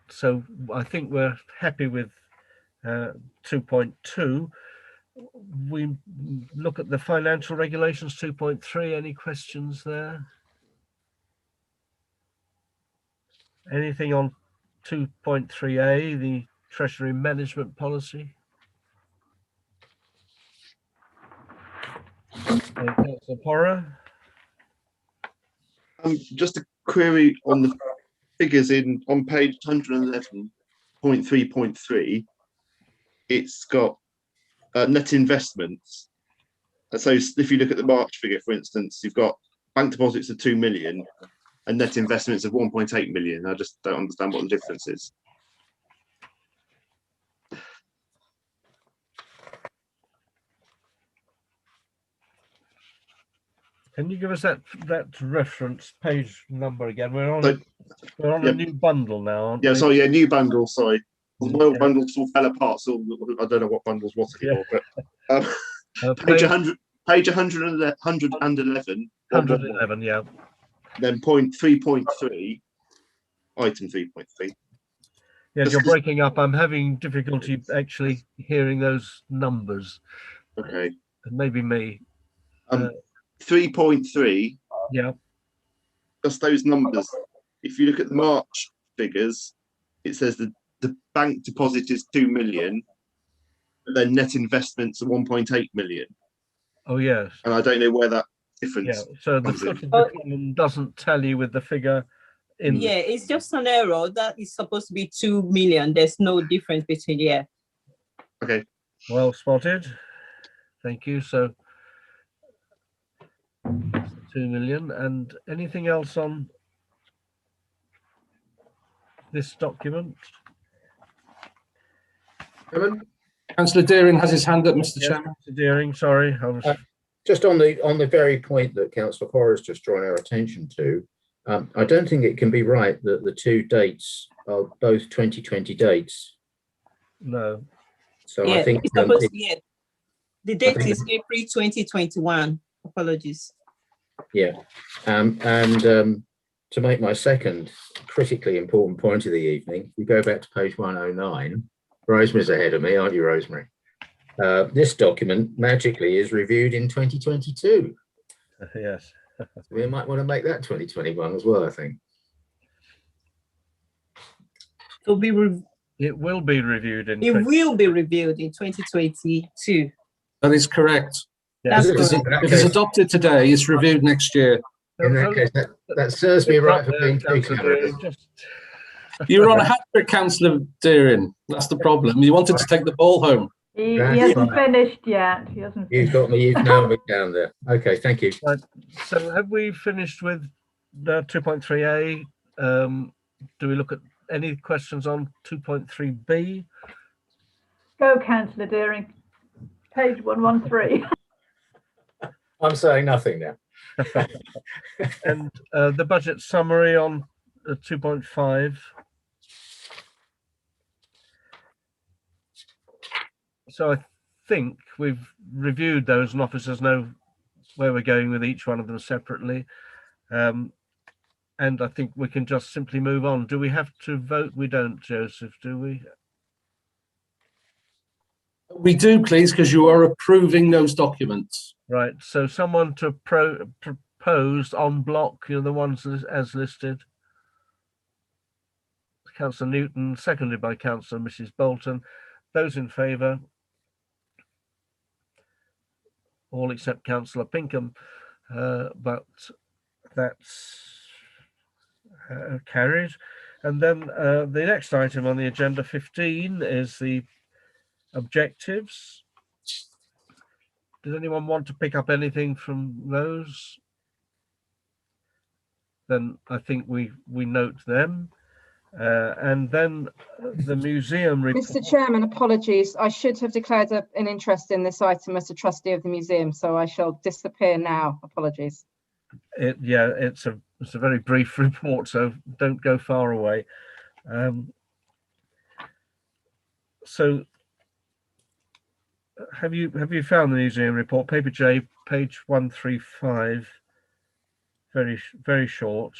So I think we're happy with 2.2. We look at the financial regulations 2.3. Any questions there? Anything on 2.3a, the Treasury Management Policy? Councillor Porra? Just a query on the figures on page 111.3.3. It's got net investments. So if you look at the March figure, for instance, you've got bank deposits of 2 million and net investments of 1.8 million. I just don't understand what the difference is. Can you give us that reference page number again? We're on Yeah. a new bundle now, aren't we? Yeah, sorry, yeah, new bundle, sorry. My old bundles all fell apart, so I don't know what bundles what anymore. But page 100, page 111. 111, yeah. Then point 3.3, item 3.3. Yeah, you're breaking up. I'm having difficulty actually hearing those numbers. Okay. Maybe me. 3.3. Yeah. Just those numbers. If you look at the March figures, it says the bank deposit is 2 million, but then net investments are 1.8 million. Oh, yes. And I don't know where that difference. Yeah. So the footed column doesn't tell you with the figure in. Yeah, it's just an error. That is supposed to be 2 million. There's no difference between, yeah. Okay. Well spotted. Thank you. So 2 million. And anything else on this document? Councillor Deering has his hand up, Mr. Chairman. Mr. Deering, sorry. I was... Just on the very point that Councillor Porra has just drawn our attention to, I don't think it can be right that the two dates are both 2020 dates. No. So yeah, I think it's supposed to be, yeah. The date is April 2021. Apologies. Yeah, and to make my second critically important point of the evening, you go back to page 109. Rosemary's ahead of me, aren't you, Rosemary? This document magically is reviewed in 2022. Yes. We might want to make that 2021 as well, I think. It will be reviewed in. It will be reviewed in 2022. That is correct. That's If it's adopted today, it's reviewed next year. In that case, that serves me right for being too clever. You were on a hat trick, Councillor Deering. That's the problem. You wanted to take the ball home. He hasn't finished yet. He hasn't. You've got me. You've nailed me down there. Okay, thank you. Right. So have we finished with the 2.3a? Do we look at any questions on 2.3b? Go, Councillor Deering. Page 113. I'm saying nothing now. And the budget summary on 2.5. So I think we've reviewed those and officers know where we're going with each one of them separately. And I think we can just simply move on. Do we have to vote? We don't, Joseph, do we? We do, please, because you are approving those documents. Right. So someone to propose en bloc, the ones as listed. Councillor Newton, seconded by Councillor Mrs. Bolton. Those in favour? All except Councillor Pinkham, but that's carried. And then the next item on the agenda, 15, is the objectives. Does anyone want to pick up anything from those? Then I think we note them. And then the museum report. Mr. Chairman, apologies. I should have declared an interest in this item as a trustee of the museum, so I shall disappear now. Apologies. Yeah, it's a very brief report, so don't go far away. So have you found the museum report? Paper J, page 135. Very short.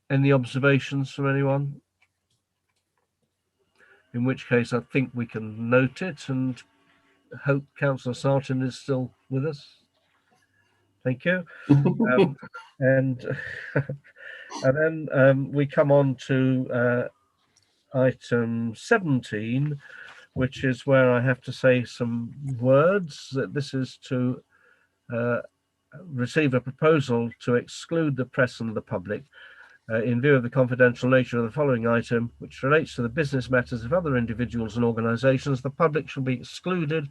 Any observations from anyone? in which case I think we can note it and hope Councillor Sartin is still with us. Thank you. And then we come on to item 17, which is where I have to say some words. That this is to receive a proposal to exclude the press and the public in view of the confidential nature of the following item, which relates to the business matters of other individuals and organisations. The public shall be excluded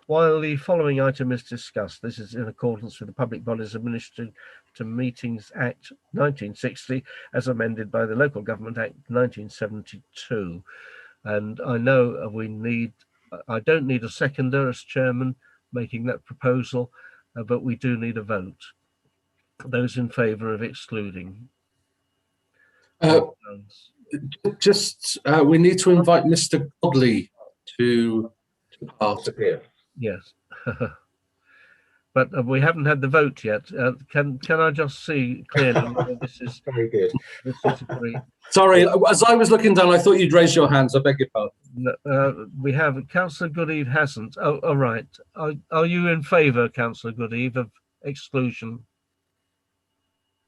while the following item is discussed. This is in accordance with the Public Bodies Administered to Meetings Act 1960, as amended by the Local Government Act 1972. And I know I don't need a seconder as chairman making that proposal, but we do need a vote. Those in favour of excluding. We need to invite Mr. Godley to pass here. Yes. But we haven't had the vote yet. Can I just see clearly whether this is very good? This is agreed. Sorry, as I was looking down, I thought you'd raise your hands. I beg your pardon. We have Councillor Goodeve hasn't. Oh, all right. Are you in favour, Councillor Goodeve, of exclusion?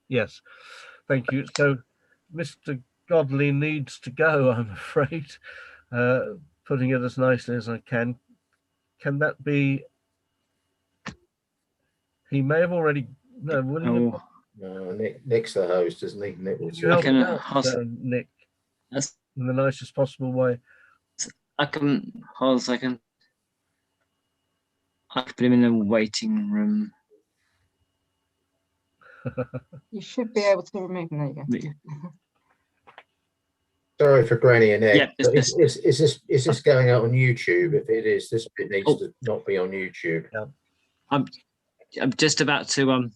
Yes. Thank you. So Mr. Godley needs to go, I'm afraid. Putting it as nicely as I can. Can that be? He may have already. No, will no, Nick's the host, isn't he? Nick will Nick, in the nicest possible way. I can hold a second. I can put him in the waiting room. You should be able to remove them. There you go. Sorry for Granny and Nick. Yeah, but is this going out on YouTube? If it is, this bit needs to not be on YouTube. Yeah. I'm just about to